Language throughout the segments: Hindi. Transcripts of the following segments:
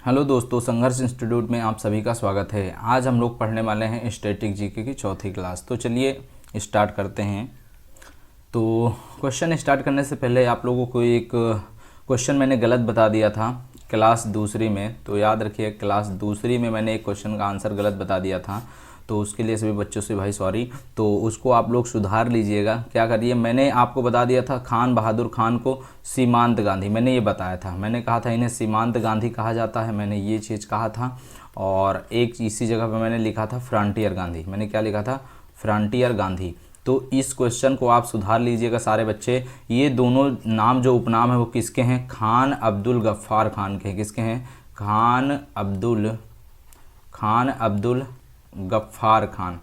हेलो दोस्तों, संघर्ष इंस्टीट्यूट में आप सभी का स्वागत है। आज हम लोग पढ़ने वाले हैं स्टैटिक जीके की चौथी क्लास। तो चलिए स्टार्ट करते हैं। तो क्वेश्चन स्टार्ट करने से पहले आप लोगों को एक क्वेश्चन मैंने गलत बता दिया था क्लास दूसरी में। तो याद रखिए, क्लास दूसरी में मैंने एक क्वेश्चन का आंसर गलत बता दिया था, तो उसके लिए सभी बच्चों से भाई सॉरी। तो उसको आप लोग सुधार लीजिएगा। क्या करिए, मैंने आपको बता दिया था खान बहादुर खान को सीमांत गांधी, मैंने ये बताया था। मैंने कहा था इन्हें सीमांत गांधी कहा जाता है, मैंने ये चीज़ कहा था। और एक इसी जगह पर मैंने लिखा था फ्रंटियर गांधी। मैंने क्या लिखा था? फ्रंटियर गांधी। तो इस क्वेश्चन को आप सुधार लीजिएगा सारे बच्चे। ये दोनों नाम जो उपनाम है वो किसके हैं? खान अब्दुल गफ्फार खान के हैं। किसके हैं? खान अब्दुल गफ्फार खान,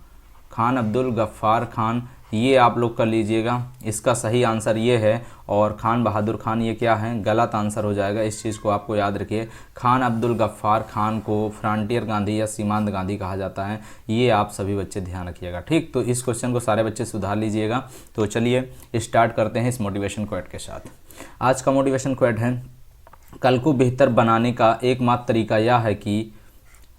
खान अब्दुल गफ्फार खान। ये आप लोग कर लीजिएगा। इसका सही आंसर ये है। और खान बहादुर खान ये क्या है? गलत आंसर हो जाएगा। इस चीज़ को आपको याद रखिए। खान अब्दुल गफ्फार खान को फ्रंटियर गांधी या सीमांत गांधी कहा जाता है। ये आप सभी बच्चे ध्यान रखिएगा, ठीक। तो इस क्वेश्चन को सारे बच्चे सुधार लीजिएगा। तो चलिए स्टार्ट करते हैं इस मोटिवेशन क्वेट के साथ। आज का मोटिवेशन क्वेट है, कल को बेहतर बनाने का एकमात्र तरीका यह है कि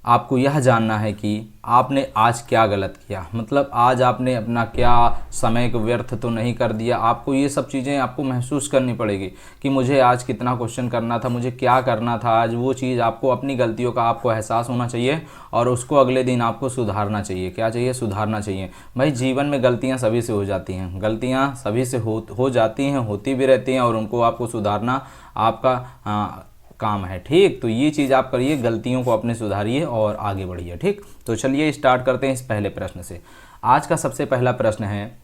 आपको यह जानना है कि आपने आज क्या गलत किया। मतलब आज आपने अपना क्या समय को व्यर्थ तो नहीं कर दिया। आपको ये सब चीज़ें आपको महसूस करनी पड़ेगी कि मुझे आज कितना क्वेश्चन करना था, मुझे क्या करना था आज। वो चीज़ आपको, अपनी गलतियों का आपको एहसास होना चाहिए और उसको अगले दिन आपको सुधारना चाहिए। क्या चाहिए? सुधारना चाहिए। भाई जीवन में गलतियाँ सभी से हो जाती हैं, गलतियाँ सभी से हो जाती हैं, होती भी रहती हैं, और उनको आपको सुधारना आपका काम है, ठीक। तो ये चीज़ आप करिए, गलतियों को अपने सुधारिए और आगे बढ़िए, ठीक। तो चलिए स्टार्ट करते हैं इस पहले प्रश्न से। आज का सबसे पहला प्रश्न है,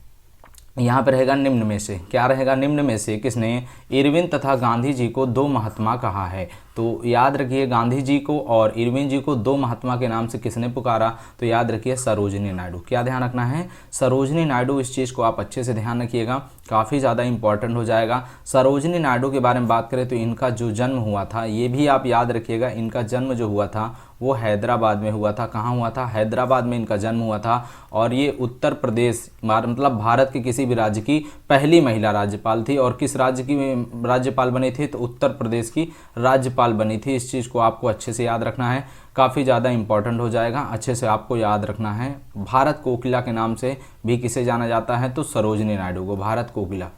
यहाँ पर रहेगा निम्न में से। क्या रहेगा? निम्न में से किसने इरविन तथा गांधी जी को दो महात्मा कहा है? तो याद रखिए, गांधी जी को और इरविन जी को दो महात्मा के नाम से किसने पुकारा? तो याद रखिए, सरोजिनी नायडू। क्या ध्यान रखना है? सरोजिनी नायडू। इस चीज़ को आप अच्छे से ध्यान रखिएगा, काफ़ी ज़्यादा इंपॉर्टेंट हो जाएगा। सरोजिनी नायडू के बारे में बात करें तो इनका जो जन्म हुआ था, ये भी आप याद रखिएगा, इनका जन्म जो हुआ था वो हैदराबाद में हुआ था। कहाँ हुआ था? हैदराबाद में इनका जन्म हुआ था। और ये उत्तर प्रदेश, मतलब भारत के किसी भी राज्य की पहली महिला राज्यपाल थी। और किस राज्य की राज्यपाल बनी थी? तो उत्तर प्रदेश की राज्यपाल बनी थी। इस चीज़ को आपको अच्छे से याद रखना है, काफ़ी ज़्यादा इंपॉर्टेंट हो जाएगा। अच्छे से आपको याद रखना है। भारत कोकिला के नाम से भी किसे जाना जाता है? तो सरोजिनी नायडू को भारत कोकिला,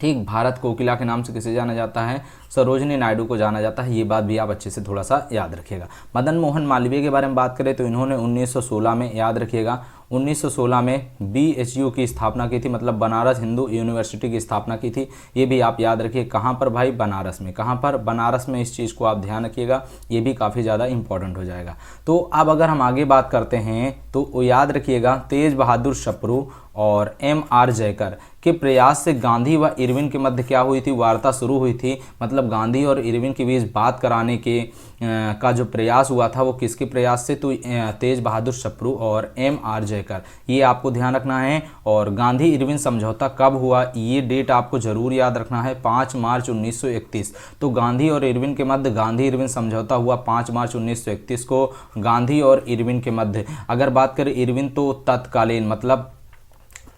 ठीक। भारत कोकिला के नाम से किसे जाना जाता है? सरोजिनी नायडू को जाना जाता है। ये बात भी आप अच्छे से थोड़ा सा याद रखिएगा। मदन मोहन मालवीय के बारे में बात करें तो इन्होंने 1916 में, याद रखिएगा, 1916 में BHU की स्थापना की थी, मतलब बनारस हिंदू यूनिवर्सिटी की स्थापना की थी। ये भी आप याद रखिए। कहाँ पर भाई? बनारस में। कहाँ पर? बनारस में। इस चीज़ को आप ध्यान रखिएगा, ये भी काफ़ी ज़्यादा इंपॉर्टेंट हो जाएगा। तो अब अगर हम आगे बात करते हैं तो याद रखिएगा, तेज बहादुर सप्रू और MR जयकर के प्रयास से गांधी व इरविन के मध्य क्या हुई थी? वार्ता शुरू हुई थी। मतलब गांधी और इरविन के बीच बात कराने के का जो प्रयास हुआ था वो किसके प्रयास से? तो तेज बहादुर सप्रू और MR जयकर, ये आपको ध्यान रखना है। और गांधी इरविन समझौता कब हुआ? ये डेट आपको जरूर याद रखना है, 5 मार्च 1931। तो गांधी और इरविन के मध्य गांधी इरविन समझौता हुआ 5 मार्च 1931 को, गांधी और इरविन के मध्य। अगर बात करें इरविन तो तत्कालीन, मतलब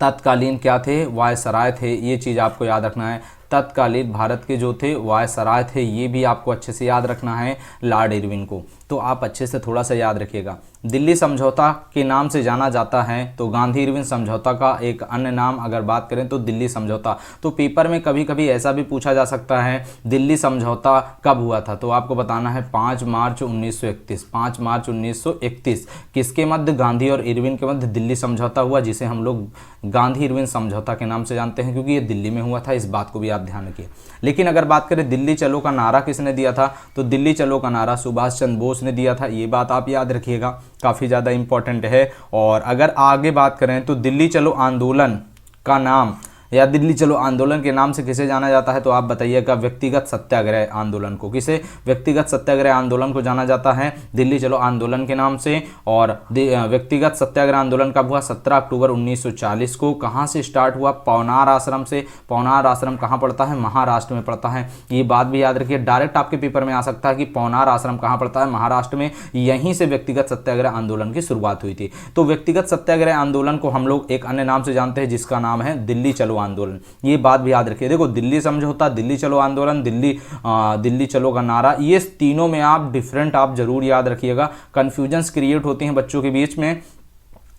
तत्कालीन क्या थे? वायसराय थे। ये चीज़ आपको याद रखना है। तत्कालीन भारत के जो थे वायसराय थे, ये भी आपको अच्छे से याद रखना है, लॉर्ड इरविन को। तो आप अच्छे से थोड़ा सा याद रखिएगा। दिल्ली समझौता के नाम से जाना जाता है, तो गांधी इरविन समझौता का एक अन्य नाम अगर बात करें तो दिल्ली समझौता। तो पेपर में कभी कभी ऐसा भी पूछा जा सकता है, दिल्ली समझौता कब हुआ था? तो आपको बताना है 5 मार्च 1931। 5 मार्च 1931 किसके मध्य? गांधी और इरविन के मध्य दिल्ली समझौता हुआ, जिसे हम लोग गांधी इरविन समझौता के नाम से जानते हैं, क्योंकि ये दिल्ली में हुआ था। इस बात को भी आप ध्यान रखिए। लेकिन अगर बात करें दिल्ली चलो का नारा किसने दिया था? तो दिल्ली चलो का नारा सुभाष चंद्र बोस ने दिया था। ये बात आप याद रखिएगा, काफ़ी ज़्यादा इंपॉर्टेंट है। और अगर आगे बात करें तो दिल्ली चलो आंदोलन का नाम या दिल्ली चलो आंदोलन के नाम से किसे जाना जाता है? तो आप बताइएगा, व्यक्तिगत सत्याग्रह आंदोलन को। किसे? व्यक्तिगत सत्याग्रह आंदोलन को जाना जाता है दिल्ली चलो आंदोलन के नाम से। और व्यक्तिगत सत्याग्रह आंदोलन कब हुआ? 17 अक्टूबर 1940 को। कहाँ से स्टार्ट हुआ? पवनार आश्रम से। पवनार आश्रम कहाँ पड़ता है? महाराष्ट्र में पड़ता है। ये बात भी याद रखिए, डायरेक्ट आपके पेपर में आ सकता है कि पवनार आश्रम कहाँ पड़ता है? महाराष्ट्र में। यहीं से व्यक्तिगत सत्याग्रह आंदोलन की शुरुआत हुई थी। तो व्यक्तिगत सत्याग्रह आंदोलन को हम लोग एक अन्य नाम से जानते हैं, जिसका नाम है दिल्ली चलो आंदोलन, ये बात भी याद रखिए। देखो दिल्ली समझौता, दिल्ली चलो आंदोलन, दिल्ली चलो का नारा, ये तीनों में आप डिफरेंट आप जरूर याद रखिएगा, कन्फ्यूजन्स क्रिएट होती हैं बच्चों के बीच में,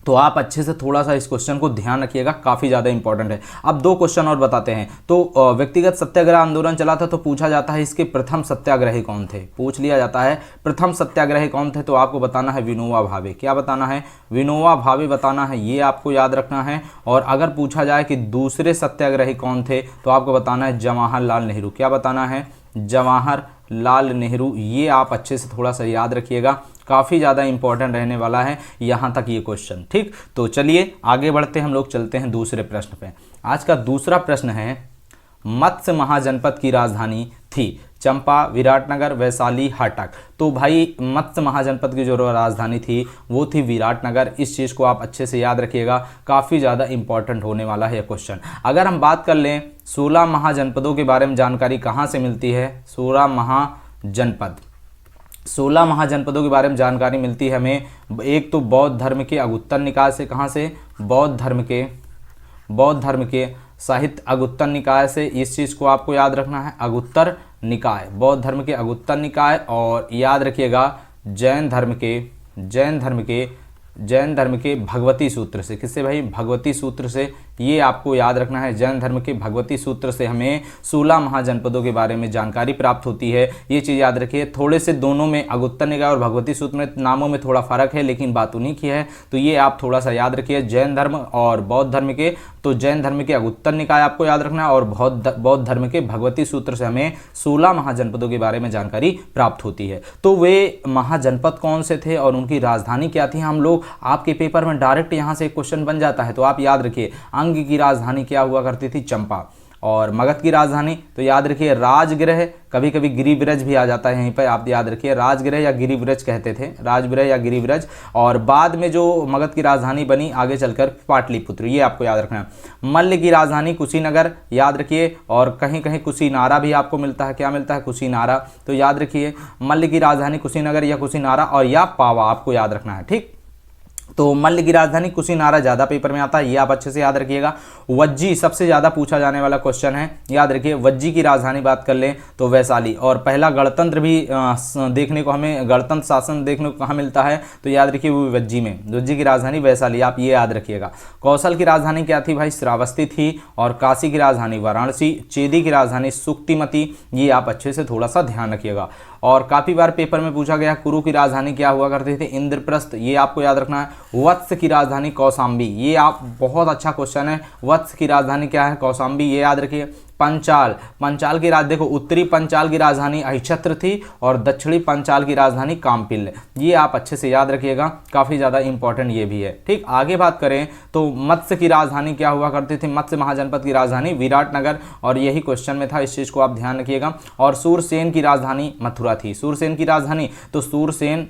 तो आप अच्छे से थोड़ा सा इस क्वेश्चन को ध्यान रखिएगा, काफ़ी ज़्यादा इंपॉर्टेंट है। अब 2 क्वेश्चन और बताते हैं। तो व्यक्तिगत सत्याग्रह आंदोलन चला था, तो पूछा जाता है इसके प्रथम सत्याग्रही कौन थे, पूछ लिया जाता है प्रथम सत्याग्रही कौन थे, तो आपको बताना है विनोबा भावे। क्या बताना है? विनोबा भावे बताना है, ये आपको याद रखना है। और अगर पूछा जाए कि दूसरे सत्याग्रही कौन थे, तो आपको बताना है जवाहरलाल नेहरू। क्या बताना है? जवाहरलाल नेहरू। ये आप अच्छे से थोड़ा सा याद रखिएगा, काफ़ी ज़्यादा इंपॉर्टेंट रहने वाला है यहाँ तक ये क्वेश्चन। ठीक, तो चलिए आगे बढ़ते हैं, हम लोग चलते हैं दूसरे प्रश्न पे। आज का दूसरा प्रश्न है, मत्स्य महाजनपद की राजधानी थी चंपा, विराटनगर, वैशाली, हटक। तो भाई मत्स्य महाजनपद की जो राजधानी थी वो थी विराटनगर। इस चीज़ को आप अच्छे से याद रखिएगा, काफ़ी ज़्यादा इंपॉर्टेंट होने वाला है यह क्वेश्चन। अगर हम बात कर लें 16 महाजनपदों के बारे में जानकारी कहाँ से मिलती है, 16 महाजनपदों के बारे में जानकारी मिलती है हमें, एक तो बौद्ध धर्म के अगुत्तर निकाय से। कहाँ से? बौद्ध धर्म के साहित्य अगुत्तर निकाय से। इस चीज़ को आपको याद रखना है, अगुत्तर निकाय, बौद्ध धर्म के अगुत्तर निकाय। और याद रखिएगा जैन धर्म के भगवती सूत्र से। किससे भाई? भगवती सूत्र से। ये आपको याद रखना है, जैन धर्म के भगवती सूत्र से हमें 16 महाजनपदों के बारे में जानकारी प्राप्त होती है। ये चीज़ याद रखिए। थोड़े से दोनों में, अगुत्तर निकाय और भगवती सूत्र में नामों में थोड़ा फर्क है, लेकिन बात उन्हीं की है, तो ये आप थोड़ा सा याद रखिए। जैन धर्म और बौद्ध धर्म के, तो जैन धर्म के अगुत्तर निकाय आपको याद रखना है, और बौद्ध धर्म के भगवती सूत्र से हमें 16 महाजनपदों के बारे में जानकारी प्राप्त होती है। तो वे महाजनपद कौन से थे और उनकी राजधानी क्या थी, हम लोग आपके पेपर में डायरेक्ट यहाँ से एक क्वेश्चन बन जाता है, तो आप याद रखिए। अंग की राजधानी क्या हुआ करती थी? चंपा। और मगध की राजधानी तो याद रखिए राजगृह, कभी कभी गिरिब्रज भी आ जाता है यहीं पर, आप याद रखिए राजगृह या गिरिब्रज कहते थे, राजगृह या गिरिब्रज। और बाद में जो मगध की राजधानी बनी आगे चलकर पाटलिपुत्र, ये आपको याद रखना है। मल्ल की राजधानी कुशीनगर, याद रखिए। और कहीं कहीं कुशीनारा भी आपको मिलता है, क्या मिलता है? कुशीनारा। तो याद रखिए मल्ल की राजधानी कुशीनगर या कुशीनारा, और या पावा आपको याद रखना है। ठीक, तो मल्ल की राजधानी कुशीनारा ज़्यादा पेपर में आता है, ये आप अच्छे से याद रखिएगा। वज्जी सबसे ज़्यादा पूछा जाने वाला क्वेश्चन है, याद रखिए। वज्जी की राजधानी बात कर लें तो वैशाली। और पहला गणतंत्र भी देखने को, हमें गणतंत्र शासन देखने को कहाँ मिलता है, तो याद रखिए वो वज्जी में। वज्जी की राजधानी वैशाली, आप ये याद रखिएगा। कौशल की राजधानी क्या थी भाई? श्रावस्ती थी। और काशी की राजधानी वाराणसी, चेदी की राजधानी सुक्तिमती, ये आप अच्छे से थोड़ा सा ध्यान रखिएगा। और काफ़ी बार पेपर में पूछा गया कुरु की राजधानी क्या हुआ करते थे? इंद्रप्रस्थ, ये आपको याद रखना है। वत्स की राजधानी कौशाम्बी, ये आप बहुत अच्छा क्वेश्चन है। वत्स की राजधानी क्या है? कौशाम्बी, ये याद रखिए। पंचाल की देखो उत्तरी पंचाल की राजधानी अहिछत्र थी और दक्षिणी पंचाल की राजधानी कामपिल्य, ये आप अच्छे से याद रखिएगा, काफ़ी ज़्यादा इंपॉर्टेंट ये भी है। ठीक, आगे बात करें तो मत्स्य की राजधानी क्या हुआ करती थी? मत्स्य महाजनपद की राजधानी विराटनगर, और यही क्वेश्चन में था, इस चीज़ को आप ध्यान रखिएगा। और सूरसेन की राजधानी मथुरा थी। सूरसेन की राजधानी, तो सूरसेन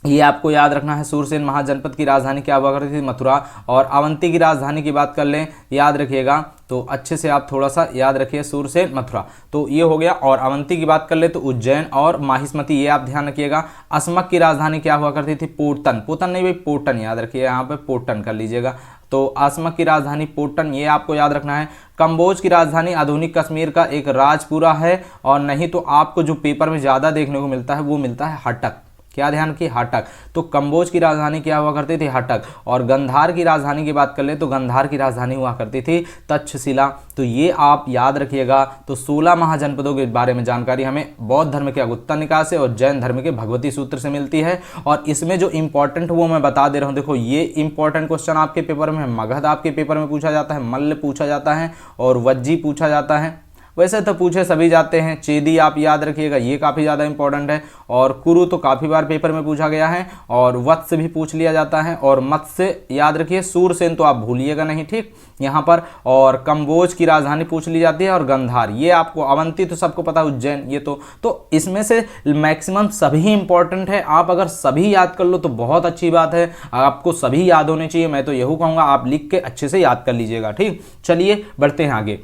ये आपको याद रखना है। सूरसेन महाजनपद की राजधानी क्या हुआ करती थी? मथुरा। और अवंती की राजधानी की बात कर लें, याद रखिएगा, तो अच्छे से आप थोड़ा सा याद रखिए, सूरसेन मथुरा, तो ये हो गया। और अवंती की बात कर ले तो उज्जैन और माहिष्मती, ये आप ध्यान रखिएगा। असमक की राजधानी क्या हुआ करती थी? पोटन नहीं भाई, पोटन याद रखिए, यहाँ पे पोटन कर लीजिएगा। तो असमक की राजधानी पोटन, ये आपको याद रखना है। कंबोज की राजधानी आधुनिक कश्मीर का एक राजपुरा है, और नहीं तो आपको जो पेपर में ज़्यादा देखने को मिलता है वो मिलता है हटक। क्या ध्यान की? हटक। तो कंबोज की राजधानी क्या हुआ करती थी? हटक। और गंधार की राजधानी की बात कर ले तो गंधार की राजधानी हुआ करती थी तक्षशिला। तो ये आप याद रखिएगा। तो 16 महाजनपदों के बारे में जानकारी हमें बौद्ध धर्म के अगुत्तर निकाय से और जैन धर्म के भगवती सूत्र से मिलती है। और इसमें जो इंपॉर्टेंट वो मैं बता दे रहा हूँ, देखो ये इंपॉर्टेंट क्वेश्चन आपके पेपर में, मगध आपके पेपर में पूछा जाता है, मल्ल पूछा जाता है, और वज्जी पूछा जाता है। वैसे तो पूछे सभी जाते हैं। चेदी आप याद रखिएगा, ये काफ़ी ज़्यादा इंपॉर्टेंट है। और कुरु तो काफ़ी बार पेपर में पूछा गया है, और वत्स भी पूछ लिया जाता है, और मत्स्य याद रखिए। सूरसेन तो आप भूलिएगा नहीं, ठीक, यहाँ पर। और कंबोज की राजधानी पूछ ली जाती है, और गंधार, ये आपको। अवंती तो सबको पता है, उज्जैन, ये तो इसमें से मैक्सिमम सभी इंपॉर्टेंट है। आप अगर सभी याद कर लो तो बहुत अच्छी बात है, आपको सभी याद होने चाहिए। मैं तो यही कहूँगा आप लिख के अच्छे से याद कर लीजिएगा। ठीक, चलिए बढ़ते हैं आगे।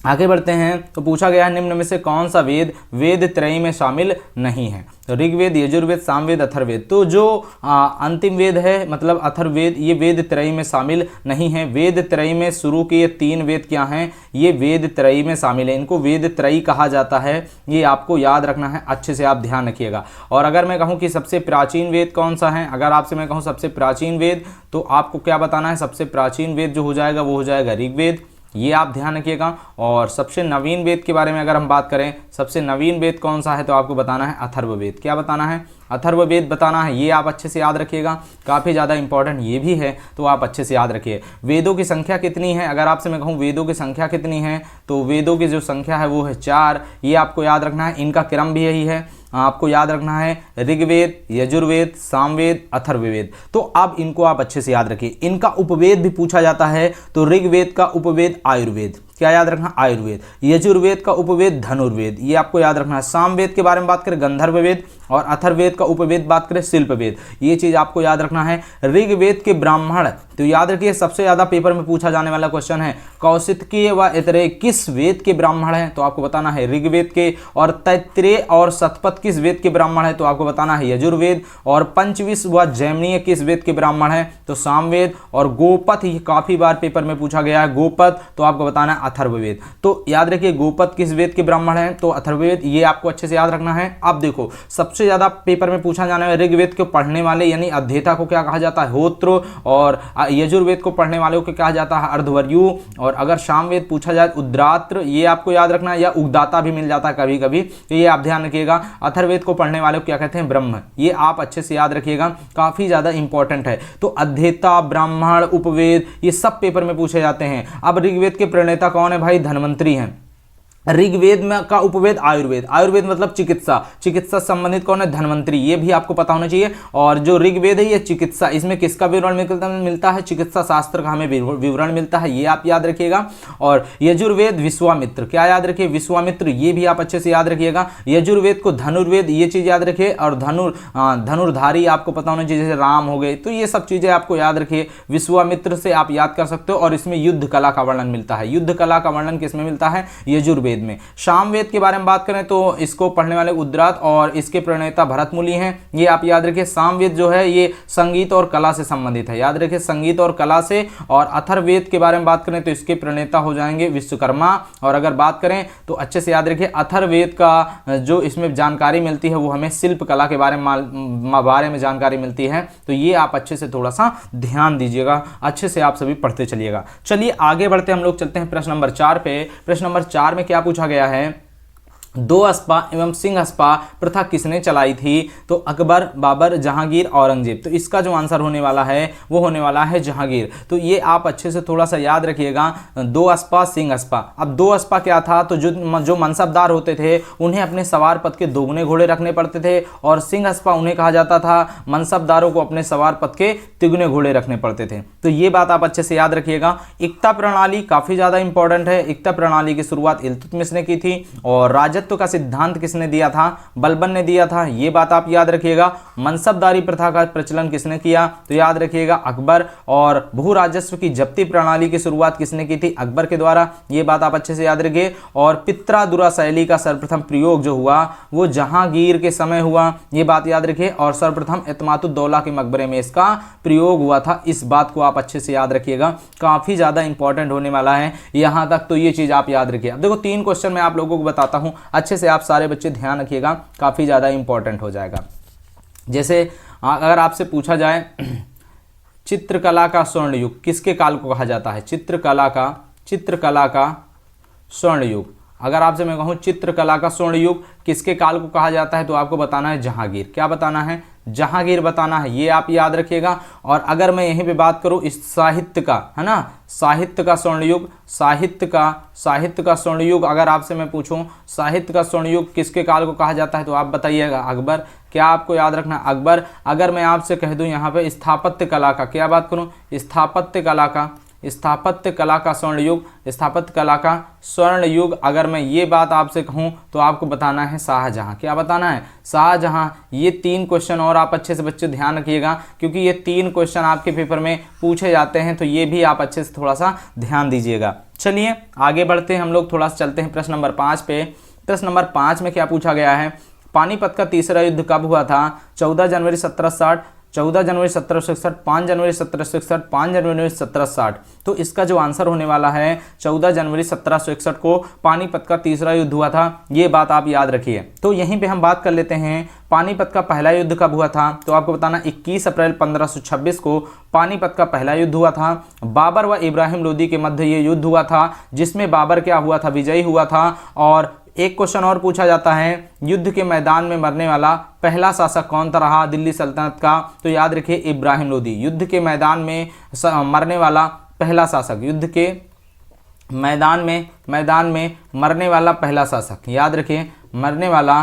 आगे बढ़ते हैं तो पूछा गया है निम्न में से कौन सा वेद वेद त्रयी में शामिल नहीं है। तो ऋग्वेद, यजुर्वेद, सामवेद, अथर्ववेद। तो जो अंतिम वेद है मतलब अथर्ववेद, ये वेद त्रयी में शामिल नहीं है। वेद त्रयी में शुरू के ये 3 वेद क्या हैं, ये वेद त्रयी में शामिल है। इनको वेद त्रयी कहा जाता है, ये आपको याद रखना है, अच्छे से आप ध्यान रखिएगा। और अगर मैं कहूँ कि सबसे प्राचीन वेद कौन सा है, अगर आपसे मैं कहूँ सबसे प्राचीन वेद, तो आपको क्या बताना है, सबसे प्राचीन वेद जो हो जाएगा वो हो जाएगा ऋग्वेद, ये आप ध्यान रखिएगा। और सबसे नवीन वेद के बारे में अगर हम बात करें, सबसे नवीन वेद कौन सा है, तो आपको बताना है अथर्ववेद। क्या बताना है, अथर्ववेद बताना है। ये आप अच्छे से याद रखिएगा, काफ़ी ज़्यादा इंपॉर्टेंट ये भी है, तो आप अच्छे से याद रखिए। वेदों की संख्या कितनी है, अगर आपसे मैं कहूँ वेदों की संख्या कितनी है, तो वेदों की जो संख्या है वो है 4। ये आपको याद रखना है। इनका क्रम भी यही है, आपको याद रखना है ऋग्वेद, यजुर्वेद, सामवेद, अथर्ववेद। तो अब इनको आप अच्छे से याद रखिए। इनका उपवेद भी पूछा जाता है, तो ऋग्वेद का उपवेद आयुर्वेद, क्या याद रखना, आयुर्वेद। यजुर्वेद का उपवेद धनुर्वेद, ये आपको याद रखना है। सामवेद के बारे में बात करें गंधर्ववेद, और अथर्ववेद का उपवेद बात करें शिल्पवेद, ये चीज आपको याद रखना है। ऋग्वेद के ब्राह्मण, तो याद रखिए सबसे ज्यादा पेपर में पूछा जाने वाला क्वेश्चन है, कौशितकीय व इतरेय किस वेद के ब्राह्मण हैं, तो आपको बताना है ऋग्वेद के। और तैत्तिरीय और शतपथ किस वेद के ब्राह्मण है, तो आपको बताना है यजुर्वेद। और पंचविश व जैमिनीय किस वेद के ब्राह्मण है, तो सामवेद। और गोपथ, ये काफी बार पेपर में पूछा गया है गोपथ, तो आपको बताना है अथर्ववेद। तो याद रखिए गोपथ किस वेद के ब्राह्मण हैं, तो अथर्ववेद, ये आपको अच्छे से याद रखना है। अब देखो सबसे ज्यादा पेपर में पूछा जाने वाला ऋग्वेद को पढ़ने वाले यानी अध्येता को क्या कहा जाता है, होत्र। और यजुर्वेद को पढ़ने वालों को कहा जाता है अर्धवर्यु। और अगर सामवेद पूछा जाए उद्रात्र, ये आपको याद रखना है, या उगदाता भी मिल जाता है कभी कभी, तो ये आप ध्यान रखिएगा। अथर्ववेद को पढ़ने वाले को क्या कहते हैं, ब्रह्म, ये आप अच्छे से याद रखिएगा, काफी ज्यादा इंपॉर्टेंट है। तो अध्येता, ब्राह्मण, उपवेद, ये सब पेपर में पूछे जाते हैं। अब ऋग्वेद के प्रणेता कौन है भाई, धन्वंतरी हैं। ऋग्वेद में का उपवेद आयुर्वेद, आयुर्वेद मतलब चिकित्सा, चिकित्सा संबंधित कौन है, धन्वंतरी, ये भी आपको पता होना चाहिए। और जो ऋग्वेद है ये चिकित्सा, इसमें किसका विवरण मिलता है, चिकित्सा शास्त्र का हमें विवरण मिलता है, ये आप याद रखिएगा। और यजुर्वेद विश्वामित्र, क्या याद रखिए, विश्वामित्र, ये भी आप अच्छे से याद रखिएगा। यजुर्वेद को धनुर्वेद, ये चीज याद रखिए। और धनुर्धारी आपको पता होना चाहिए, जैसे राम हो गए, तो ये सब चीजें आपको याद रखिए। विश्वामित्र से आप याद कर सकते हो। और इसमें युद्ध कला का वर्णन मिलता है, युद्ध कला का वर्णन किसमें मिलता है, यजुर्वेद में। सामवेद के बारे में बात करें तो इसको पढ़ने वाले उद्रात और इसके प्रणेता भरतमुनि हैं, ये आप याद रखिए। सामवेद जो है ये संगीत और कला से संबंधित है, याद रखिए संगीत और कला से। और अथर्ववेद के बारे में बात करें तो इसके प्रणेता हो जाएंगे विश्वकर्मा। और अगर बात करें तो अच्छे से याद रखिए अथर्ववेद का जो इसमें जानकारी मिलती है वो हमें शिल्प कला के बारे में जानकारी मिलती है। तो ये आप अच्छे से थोड़ा सा ध्यान दीजिएगा, अच्छे से आप सभी पढ़ते चलिएगा। चलिए आगे बढ़ते हम लोग चलते हैं प्रश्न नंबर 4 पे। प्रश्न नंबर 4 में क्या पूछा गया है, 2 अस्पा एवं सिंह अस्पा प्रथा किसने चलाई थी, तो अकबर, बाबर, जहांगीर, औरंगजेब। तो इसका जो आंसर होने वाला है वो होने वाला है जहांगीर। तो ये आप अच्छे से थोड़ा सा याद रखिएगा, 2 अस्पा, सिंह अस्पा। अब 2 अस्पा क्या था, तो जो मनसबदार होते थे उन्हें अपने सवार पद के दोगुने घोड़े रखने पड़ते थे। और सिंह अस्पा उन्हें कहा जाता था मनसबदारों को अपने सवार पद के तिगुने घोड़े रखने पड़ते थे। तो ये बात आप अच्छे से याद रखिएगा। एकता प्रणाली काफी ज्यादा इंपॉर्टेंट है। एकता प्रणाली की शुरुआत इल्तुतमिश ने की थी। और राजत्व का सिद्धांत किसने दिया था, बलबन ने दिया था, ये बात आप याद रखिएगा। मनसबदारी प्रथा का प्रचलन किसने किया, तो याद रखिएगा अकबर। और भू राजस्व की जब्ती प्रणाली की शुरुआत किसने की थी, अकबर के द्वारा, ये बात आप अच्छे से याद रखिए। और पित्रादुरा शैली का सर्वप्रथम प्रयोग जो हुआ वो जहांगीर के समय हुआ, ये बात याद रखिए। और सर्वप्रथम इत्मातुद्दौला के मकबरे में इसका प्रयोग हुआ था, इस बात को आप अच्छे से याद रखिएगा, काफी ज्यादा इंपॉर्टेंट होने वाला है यहां तक। तो ये चीज आप याद रखिए। अब देखो 3 क्वेश्चन मैं आप लोगों को बताता हूं, अच्छे से आप सारे बच्चे ध्यान रखिएगा, काफी ज्यादा इंपॉर्टेंट हो जाएगा। जैसे अगर आपसे पूछा जाए चित्रकला का स्वर्ण युग किसके काल को कहा जाता है, चित्रकला का स्वर्ण युग, अगर आपसे मैं कहूं चित्रकला का स्वर्ण युग किसके काल को कहा जाता है, तो आपको बताना है जहांगीर। क्या बताना है, जहांगीर बताना है, ये आप याद रखिएगा। और अगर मैं यहीं पे बात करूं इस साहित्य का, है ना, साहित्य का स्वर्ण युग, साहित्य का स्वर्ण युग, अगर आपसे मैं पूछूं साहित्य का स्वर्ण युग किसके काल को कहा जाता है, तो आप बताइएगा अकबर। क्या आपको याद रखना, अकबर। अगर मैं आपसे कह दूं यहाँ पे स्थापत्य कला का, क्या बात करूं, स्थापत्य कला का स्वर्ण युग, स्थापत्य कला का स्वर्ण युग, अगर मैं ये बात आपसे कहूं तो आपको बताना है शाहजहां। क्या बताना है, शाहजहां। ये 3 क्वेश्चन और आप अच्छे से बच्चे ध्यान रखिएगा, क्योंकि ये 3 क्वेश्चन आपके पेपर में पूछे जाते हैं, तो ये भी आप अच्छे से थोड़ा सा ध्यान दीजिएगा। चलिए आगे बढ़ते हैं हम लोग, थोड़ा सा चलते हैं प्रश्न नंबर 5 पे। प्रश्न नंबर 5 में क्या पूछा गया है, पानीपत का तीसरा युद्ध कब हुआ था? 14 जनवरी 1760, 14 जनवरी 1761, 5 जनवरी 1761, 5 जनवरी 1760। तो इसका जो आंसर होने वाला है 14 जनवरी 1761 को पानीपत का तीसरा युद्ध हुआ था, ये बात आप याद रखिए। तो यहीं पे हम बात कर लेते हैं पानीपत का पहला युद्ध कब हुआ था। तो आपको बताना 21 अप्रैल 1526 को पानीपत का पहला युद्ध हुआ था। बाबर व इब्राहिम लोदी के मध्य ये युद्ध हुआ था, जिसमें बाबर क्या हुआ था, विजयी हुआ था। और एक क्वेश्चन और पूछा जाता है, युद्ध के मैदान में मरने वाला पहला शासक कौन था रहा दिल्ली सल्तनत का? तो याद रखिए इब्राहिम लोदी। युद्ध के मैदान में मरने वाला पहला शासक, युद्ध के मैदान में मरने वाला पहला शासक, याद रखिए मरने वाला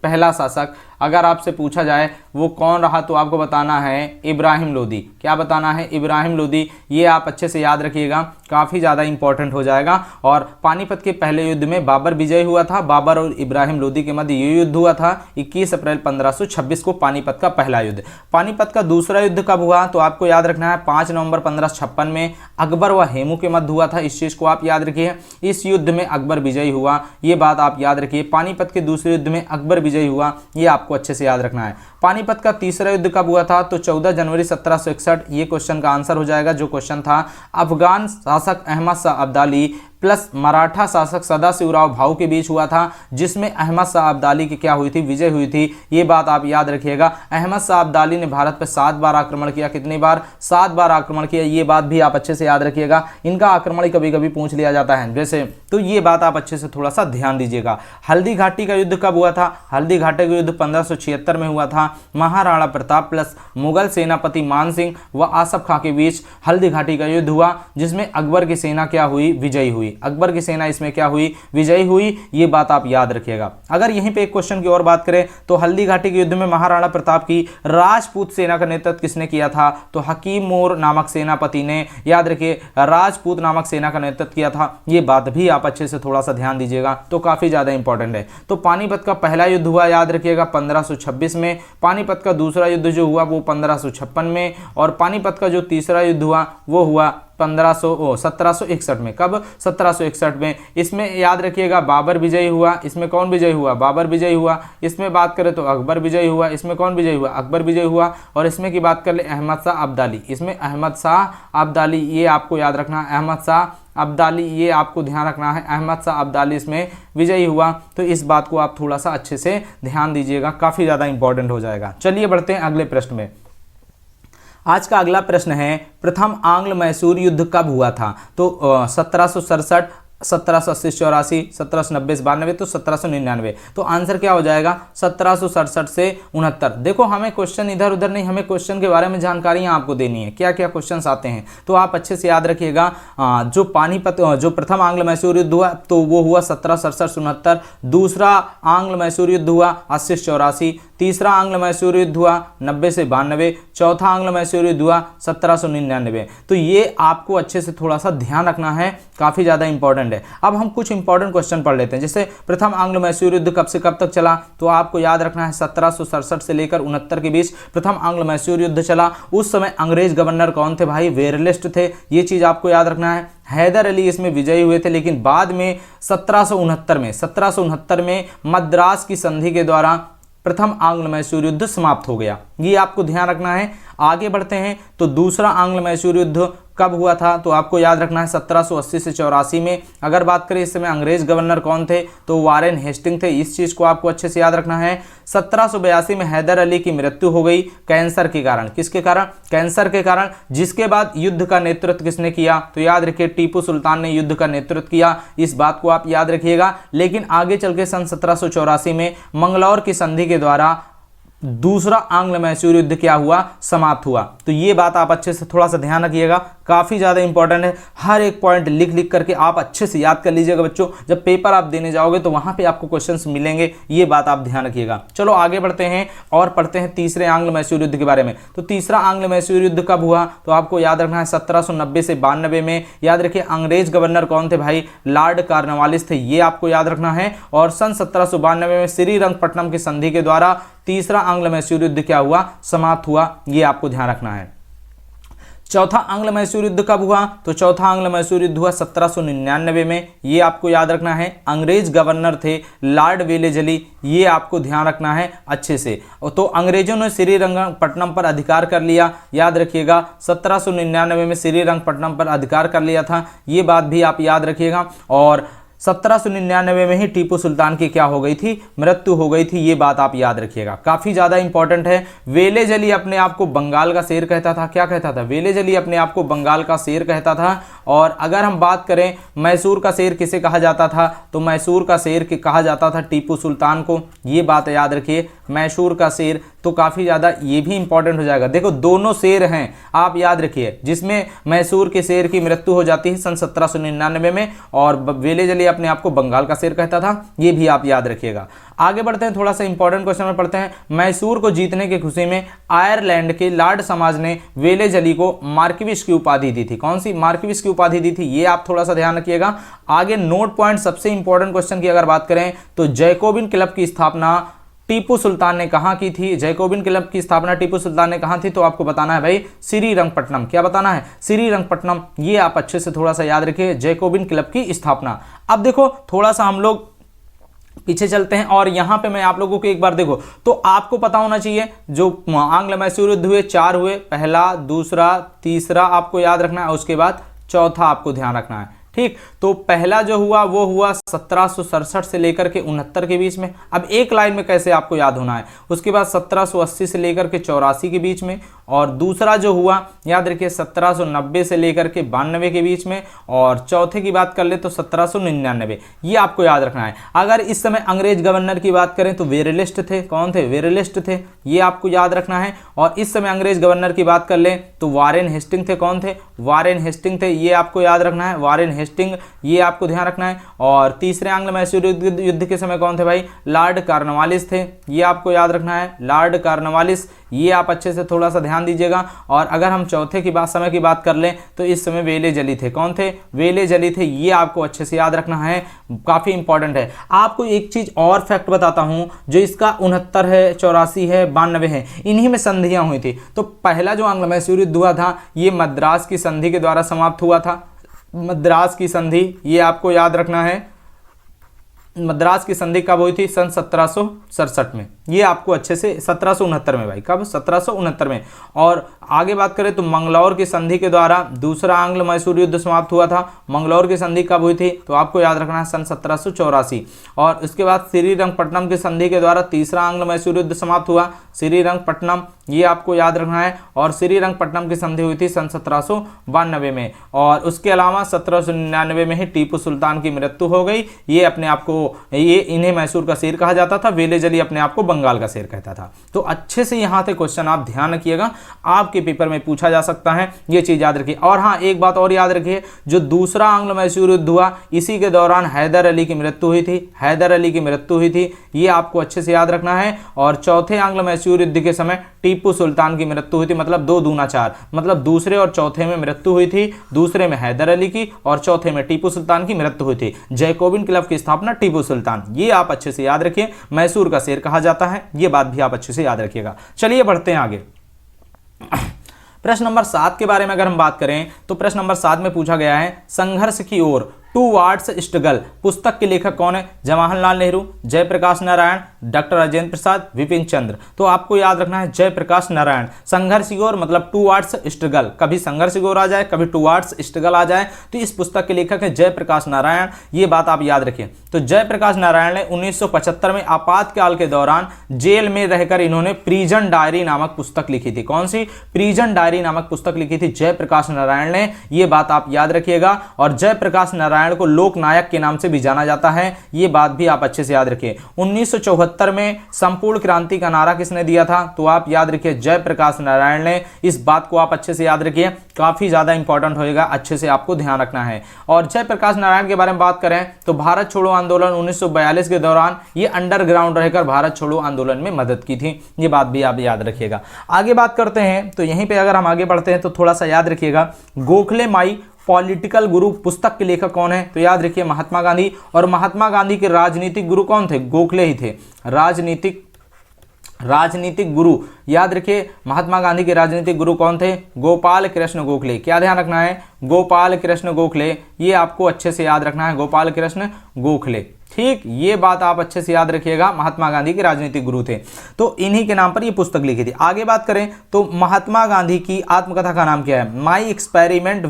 पहला शासक अगर आपसे पूछा जाए वो कौन रहा, तो आपको बताना है इब्राहिम लोदी। क्या बताना है? इब्राहिम लोदी। ये आप अच्छे से याद रखिएगा, काफ़ी ज़्यादा इंपॉर्टेंट हो जाएगा। और पानीपत के पहले युद्ध में बाबर विजयी हुआ था, बाबर और इब्राहिम लोदी के मध्य ये युद्ध हुआ था 21 अप्रैल 1526 को, पानीपत का पहला युद्ध। पानीपत का दूसरा युद्ध कब हुआ? तो आपको याद रखना है 5 नवंबर 1556 में अकबर व हेमू के मध्य हुआ था। इस चीज़ को आप याद रखिए। इस युद्ध में अकबर विजयी हुआ, ये बात आप याद रखिए। पानीपत के दूसरे युद्ध में अकबर विजयी हुआ, ये आपको अच्छे से याद रखना है। पानीपत का तीसरा युद्ध कब हुआ था? तो 14 जनवरी 1761। ये क्वेश्चन का आंसर हो जाएगा। जो क्वेश्चन था, अफगान शासक अहमद शाह अब्दाली प्लस मराठा शासक सदाशिवराव भाऊ के बीच हुआ था, जिसमें अहमद शाह अब्दाली की क्या हुई थी? विजय हुई थी। ये बात आप याद रखिएगा। अहमद शाह अब्दाली ने भारत पर 7 बार आक्रमण किया। कितनी बार? 7 बार आक्रमण किया। ये बात भी आप अच्छे से याद रखिएगा। इनका आक्रमण कभी कभी पूछ लिया जाता है जैसे, तो ये बात आप अच्छे से थोड़ा सा ध्यान दीजिएगा। हल्दी घाटी का युद्ध कब हुआ था? हल्दी घाटी का युद्ध 1576 में हुआ था। महाराणा प्रताप प्लस मुगल सेनापति मान सिंह व आसफ खां के बीच हल्दी घाटी का युद्ध हुआ, जिसमें अकबर की सेना क्या हुई? विजयी हुई। अकबर की सेना इसमें क्या हुई? विजयी हुई। ये बात आप याद रखिएगा। अगर यहीं पे एक क्वेश्चन की और बात करें तो हल्दी घाटी के युद्ध में महाराणा प्रताप की राजपूत सेना का नेतृत्व किसने किया था? तो हकीम मोर नामक सेनापति ने, याद रखिए, राजपूत नामक सेना का नेतृत्व किया था। ये बात भी आप अच्छे से थोड़ा सा ध्यान दीजिएगा, तो काफी ज्यादा इंपॉर्टेंट है। तो पानीपत का पहला युद्ध हुआ, याद रखिएगा, 1526 में। पानीपत का दूसरा युद्ध जो हुआ वो 1556 में। और पानीपत का जो तीसरा युद्ध हुआ वो हुआ 1761 में। कब? 1761 में। इसमें याद रखिएगा बाबर विजयी हुआ। इसमें कौन विजयी हुआ? बाबर विजयी हुआ। इसमें बात करें तो अकबर विजयी हुआ। इसमें कौन विजयी हुआ? अकबर विजयी हुआ। और इसमें की बात कर ले अहमद शाह अब्दाली। इसमें अहमद शाह अब्दाली, ये आपको याद रखना है। अहमद शाह अब्दाली, ये आपको ध्यान रखना है। अहमद शाह अब्दाली इसमें विजयी हुआ। तो इस बात को आप थोड़ा सा अच्छे से ध्यान दीजिएगा, काफ़ी ज़्यादा इंपॉर्टेंट हो जाएगा। चलिए बढ़ते हैं अगले प्रश्न में। आज का अगला प्रश्न है, प्रथम आंग्ल मैसूर युद्ध कब हुआ था? तो 1767, 1780 84, 1790 92, तो 1799। तो आंसर क्या हो जाएगा? 1767 से 69। देखो हमें क्वेश्चन इधर उधर नहीं, हमें क्वेश्चन के बारे में जानकारियां आपको देनी है, क्या क्या क्वेश्चंस आते हैं, तो आप अच्छे से याद रखिएगा। जो पानीपत जो प्रथम आंग्ल मैसूर युद्ध हुआ तो वो हुआ 1767 69। दूसरा आंग्ल मैसूर युद्ध हुआ 80 84। तीसरा आंग्ल मैसूर युद्ध हुआ 90 से 92। चौथा आंग्ल मैसूर युद्ध हुआ 1799। तो ये आपको अच्छे से थोड़ा सा ध्यान रखना है, काफ़ी ज़्यादा इंपॉर्टेंट है। अब हम कुछ इंपॉर्टेंट क्वेश्चन पढ़ लेते हैं। जैसे प्रथम आंग्ल मैसूर युद्ध कब से कब तक चला? तो आपको याद रखना है 1767 से लेकर 69 के बीच प्रथम आंग्ल मैसूर युद्ध चला। उस समय अंग्रेज गवर्नर कौन थे भाई? वेरलिस्ट थे। ये चीज़ आपको याद रखना है। हैदर अली इसमें विजयी हुए थे, लेकिन बाद में 1769 में मद्रास की संधि के द्वारा प्रथम आंग्ल मैसूर युद्ध समाप्त हो गया। ये आपको ध्यान रखना है। आगे बढ़ते हैं तो दूसरा आंग्ल मैसूर युद्ध कब हुआ था? तो आपको याद रखना है 1780 से 84 में। अगर बात करें इस समय अंग्रेज गवर्नर कौन थे? तो वारेन हेस्टिंग थे। इस चीज़ को आपको अच्छे से याद रखना है। 1782 में हैदर अली की मृत्यु हो गई कैंसर के कारण। किसके कारण? कैंसर के कारण। जिसके बाद युद्ध का नेतृत्व किसने किया? तो याद रखिए टीपू सुल्तान ने युद्ध का नेतृत्व किया। इस बात को आप याद रखिएगा। लेकिन आगे चल के सन 1784 में मंगलौर की संधि के द्वारा दूसरा आंग्ल मैसूर युद्ध क्या हुआ? समाप्त हुआ। तो ये बात आप अच्छे से थोड़ा सा ध्यान रखिएगा, काफ़ी ज़्यादा इंपॉर्टेंट है। हर एक पॉइंट लिख लिख करके आप अच्छे से याद कर लीजिएगा बच्चों। जब पेपर आप देने जाओगे तो वहाँ पे आपको क्वेश्चंस मिलेंगे, ये बात आप ध्यान रखिएगा। चलो आगे बढ़ते हैं और पढ़ते हैं तीसरे आंग्ल मैसूर युद्ध के बारे में। तो तीसरा आंग्ल मैसूर युद्ध कब हुआ? तो आपको याद रखना है 1790 से 92 में। याद रखिए अंग्रेज गवर्नर कौन थे भाई? लॉर्ड कॉर्नवालिस थे। ये आपको याद रखना है। और सन 1792 में श्रीरंगपट्टनम की संधि के द्वारा तीसरा आंग्ल मैसूर युद्ध क्या हुआ? समाप्त हुआ। ये आपको ध्यान रखना है। चौथा आंग्ल मैसूर युद्ध कब हुआ? तो चौथा आंग्ल मैसूर युद्ध हुआ 1799 में, ये आपको याद रखना है। अंग्रेज गवर्नर थे लॉर्ड वेलेजली, ये आपको ध्यान रखना है अच्छे से। तो अंग्रेजों ने श्रीरंगपट्टनम पर अधिकार कर लिया, याद रखिएगा 1799 में श्रीरंगपट्टनम पर अधिकार कर लिया था, ये बात भी आप याद रखिएगा। और 1799 में ही टीपू सुल्तान की क्या हो गई थी? मृत्यु हो गई थी, ये बात आप याद रखिएगा, काफ़ी ज़्यादा इंपॉर्टेंट है। वेलेजली अपने आप को बंगाल का शेर कहता था, क्या कहता था? वेलेजली अपने आप को बंगाल का शेर कहता था। और अगर हम बात करें मैसूर का शेर किसे कहा जाता था, तो मैसूर का शेर कहा जाता था टीपू सुल्तान को, ये बात याद रखिए, मैसूर का शेर। तो काफ़ी ज़्यादा ये भी इंपॉर्टेंट हो जाएगा। देखो दोनों शेर हैं, आप याद रखिए, जिसमें मैसूर के शेर की मृत्यु हो जाती है सन 1799 में, और वेलेजली अपने आप को बंगाल का शेर कहता था, ये भी आप याद रखिएगा। आगे बढ़ते हैं, थोड़ा सा इंपॉर्टेंट क्वेश्चन में पढ़ते हैं। मैसूर को जीतने की खुशी में आयरलैंड के लॉर्ड समाज ने वेलेजली को मार्क्विस की उपाधि दी थी। कौन सी मार्क्विस की उपाधि दी थी? ये आप थोड़ा सा ध्यान रखिएगा। आगे नोट पॉइंट, सबसे इंपॉर्टेंट क्वेश्चन की अगर बात करें तो जैकोबिन क्लब की स्थापना टीपू सुल्तान ने कहाँ की थी? जैकोबिन क्लब की स्थापना टीपू सुल्तान ने कहाँ थी? तो आपको बताना है भाई श्रीरंगपट्टनम। क्या बताना है? श्रीरंगपट्टनम। ये आप अच्छे से थोड़ा सा याद रखिए, जैकोबिन क्लब की स्थापना। अब देखो थोड़ा सा हम लोग पीछे चलते हैं, और यहां पे मैं आप लोगों को एक बार देखो, तो आपको पता होना चाहिए जो आंग्ल मैसूर युद्ध हुए 4 हुए, पहला, दूसरा, तीसरा आपको याद रखना है, उसके बाद चौथा आपको ध्यान रखना है। ठीक, तो पहला जो हुआ वो हुआ 1767 से लेकर के 69 के बीच में। अब एक लाइन में कैसे आपको याद होना है। उसके बाद 1780 से लेकर के 84 के बीच में, और दूसरा जो हुआ याद रखिए 1790 से लेकर के 92 के बीच में, और चौथे की बात कर ले तो 1799। ये आपको याद रखना है। अगर इस समय अंग्रेज गवर्नर की बात करें तो वेरेलिस्ट थे। कौन थे? वेरेलिस्ट थे, ये आपको याद रखना है। और इस समय अंग्रेज गवर्नर की बात कर ले तो वारेन हेस्टिंग थे। कौन थे? वारेन हेस्टिंग थे, ये आपको याद रखना है, वारेन हेस्टिंग, ये आपको ध्यान रखना है। और तीसरे आंग्ल मैसूर युद्ध के समय कौन थे भाई? लॉर्ड कॉर्नवालिस थे, ये आपको याद रखना है, लॉर्ड कॉर्नवालिस, ये आप अच्छे से थोड़ा सा ध्यान दीजिएगा। और अगर हम चौथे की बात समय की बात कर लें तो इस समय वेलेजली थे। कौन थे? वेलेजली थे, ये आपको अच्छे से याद रखना है, काफी इंपॉर्टेंट है। आपको एक चीज और फैक्ट बताता हूं, जो इसका 69 है, 84 है, 92 है, इन्हीं में संधियां हुई थी। तो पहला जो आंग्ल मैसूर युद्ध हुआ था ये मद्रास की संधि के द्वारा समाप्त हुआ था। मद्रास की संधि, ये आपको याद रखना है, मद्रास की संधि कब हुई थी? सन 1767 में, ये आपको अच्छे से 1769 में भाई, कब? 1769 में। और आगे बात करें तो मंगलौर की संधि के द्वारा दूसरा आंग्ल मैसूर युद्ध समाप्त हुआ था। मंगलौर की संधि कब हुई थी? तो आपको याद रखना है सन 1784। और उसके बाद श्रीरंगपट्टनम की संधि के द्वारा तीसरा आंग्ल मैसूर युद्ध समाप्त हुआ, श्रीरंगपट्टनम, ये आपको याद रखना है। और श्रीरंगपट्टनम की संधि हुई थी सन 1792 में। और उसके अलावा 1799 में ही टीपू सुल्तान की मृत्यु हो गई। ये अपने आप को, ये इन्हें मैसूर का शेर कहा जाता था, वेलेजली अपने आप को बंगाल का शेर कहता था। तो अच्छे से यहाँ से क्वेश्चन आप ध्यान रखिएगा, आपके पेपर में पूछा जा सकता है, ये चीज याद रखिए। और हाँ, एक बात और याद रखिए, जो दूसरा आंग्ल मैसूर युद्ध हुआ इसी के दौरान हैदर अली की मृत्यु हुई थी, हैदर अली की मृत्यु हुई थी, ये आपको अच्छे से याद रखना है। और चौथे आंग्ल मैसूर युद्ध के समय टीपू सुल्तान की मृत्यु हुई थी, मतलब 2 दूना 4, मतलब दूसरे और चौथे में मृत्यु हुई थी। दूसरे में हैदर अली की और चौथे में टीपू सुल्तान की मृत्यु हुई थी। जैकोबिन क्लब की स्थापना टीपू सुल्तान, ये आप अच्छे से याद रखिए, मैसूर का शेर कहा जाता है, ये बात भी आप अच्छे से याद रखिएगा। चलिए बढ़ते हैं आगे। प्रश्न नंबर 7 के बारे में अगर हम बात करें तो प्रश्न नंबर 7 में पूछा गया है, संघर्ष की ओर टूवर्ड्स स्ट्रगल पुस्तक के लेखक कौन है? जवाहरलाल नेहरू, जयप्रकाश नारायण, डॉक्टर राजेंद्र प्रसाद, विपिन चंद्र। तो आपको याद रखना है जयप्रकाश नारायण। संघर्ष की ओर मतलब टूवर्ड्स स्ट्रगल, कभी संघर्ष की ओर आ जाए, कभी टूवर्ड्स स्ट्रगल आ जाए, तो इस पुस्तक के लेखक है जयप्रकाश नारायण, ये बात आप याद रखिए। तो जयप्रकाश नारायण ने 1975 में आपातकाल के दौरान जेल में रहकर इन्होंने प्रिजन डायरी नामक पुस्तक लिखी थी। कौन सी? प्रिजन डायरी नामक पुस्तक लिखी थी जयप्रकाश नारायण ने, ये बात आप याद रखिएगा। और जयप्रकाश नारायण को लोकनायक के नाम से भी जाना जाता है, ये बात भी आप अच्छे से याद रखिए। 1974 में संपूर्ण क्रांति का नारा किसने दिया था? तो आप याद रखिए जयप्रकाश नारायण ने। इस बात को आप अच्छे से याद रखिए, काफी ज्यादा इंपॉर्टेंट होएगा, अच्छे से आपको ध्यान रखना है। और जयप्रकाश नारायण के बारे में बात करें तो भारत छोड़ो आंदोलन 1942 के दौरान ये अंडरग्राउंड रहकर भारत छोड़ो आंदोलन में मदद की थी, ये बात भी आप याद रखिएगा। आगे बात करते हैं तो यहीं पे अगर हम आगे बढ़ते हैं तो थोड़ा सा याद रखिएगा, गोखले माई पॉलिटिकल गुरु पुस्तक के लेखक कौन है? तो याद रखिए महात्मा गांधी। और महात्मा गांधी के राजनीतिक गुरु कौन थे? गोखले ही थे। राजनीतिक राजनीतिक गुरु, याद रखिए महात्मा गांधी के राजनीतिक गुरु कौन थे? गोपाल कृष्ण गोखले। क्या ध्यान रखना है? गोपाल कृष्ण गोखले, ये आपको अच्छे से याद रखना है, गोपाल कृष्ण गोखले। ठीक, ये बात आप अच्छे से याद रखिएगा, महात्मा गांधी के राजनीतिक गुरु थे। तो इन्हीं के नाम पर ये पुस्तक लिखी थी। आगे बात करें तो महात्मा गांधी की आत्मकथा का नाम क्या है? माई एक्सपेरिमेंट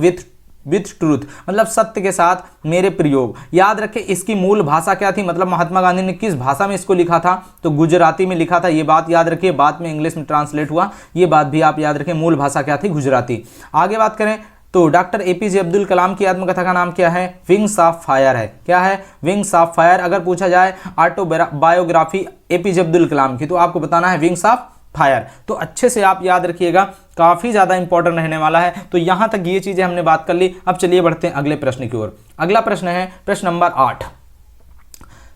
विथ ट्रूथ, मतलब सत्य के साथ मेरे प्रयोग। याद रखें इसकी मूल भाषा क्या थी, मतलब महात्मा गांधी ने किस भाषा में इसको लिखा था? तो गुजराती में लिखा था। ये बात याद रखिए, बाद में इंग्लिश में ट्रांसलेट हुआ, ये बात भी आप याद रखें। मूल भाषा क्या थी? गुजराती। आगे बात करें तो डॉक्टर एपीजे अब्दुल कलाम की आत्मकथा का नाम क्या है? विंग्स ऑफ फायर है। क्या है? Wings of fire. अगर पूछा जाए ऑटोबायोग्राफी एपीजे अब्दुल कलाम की, तो आपको बताना है विंग्स ऑफ फायर। तो अच्छे से आप याद रखिएगा, काफी ज्यादा इंपॉर्टेंट रहने वाला है। तो यहां तक ये चीजें हमने बात कर ली। अब चलिए बढ़ते हैं अगले प्रश्न की ओर। अगला प्रश्न है प्रश्न नंबर 8।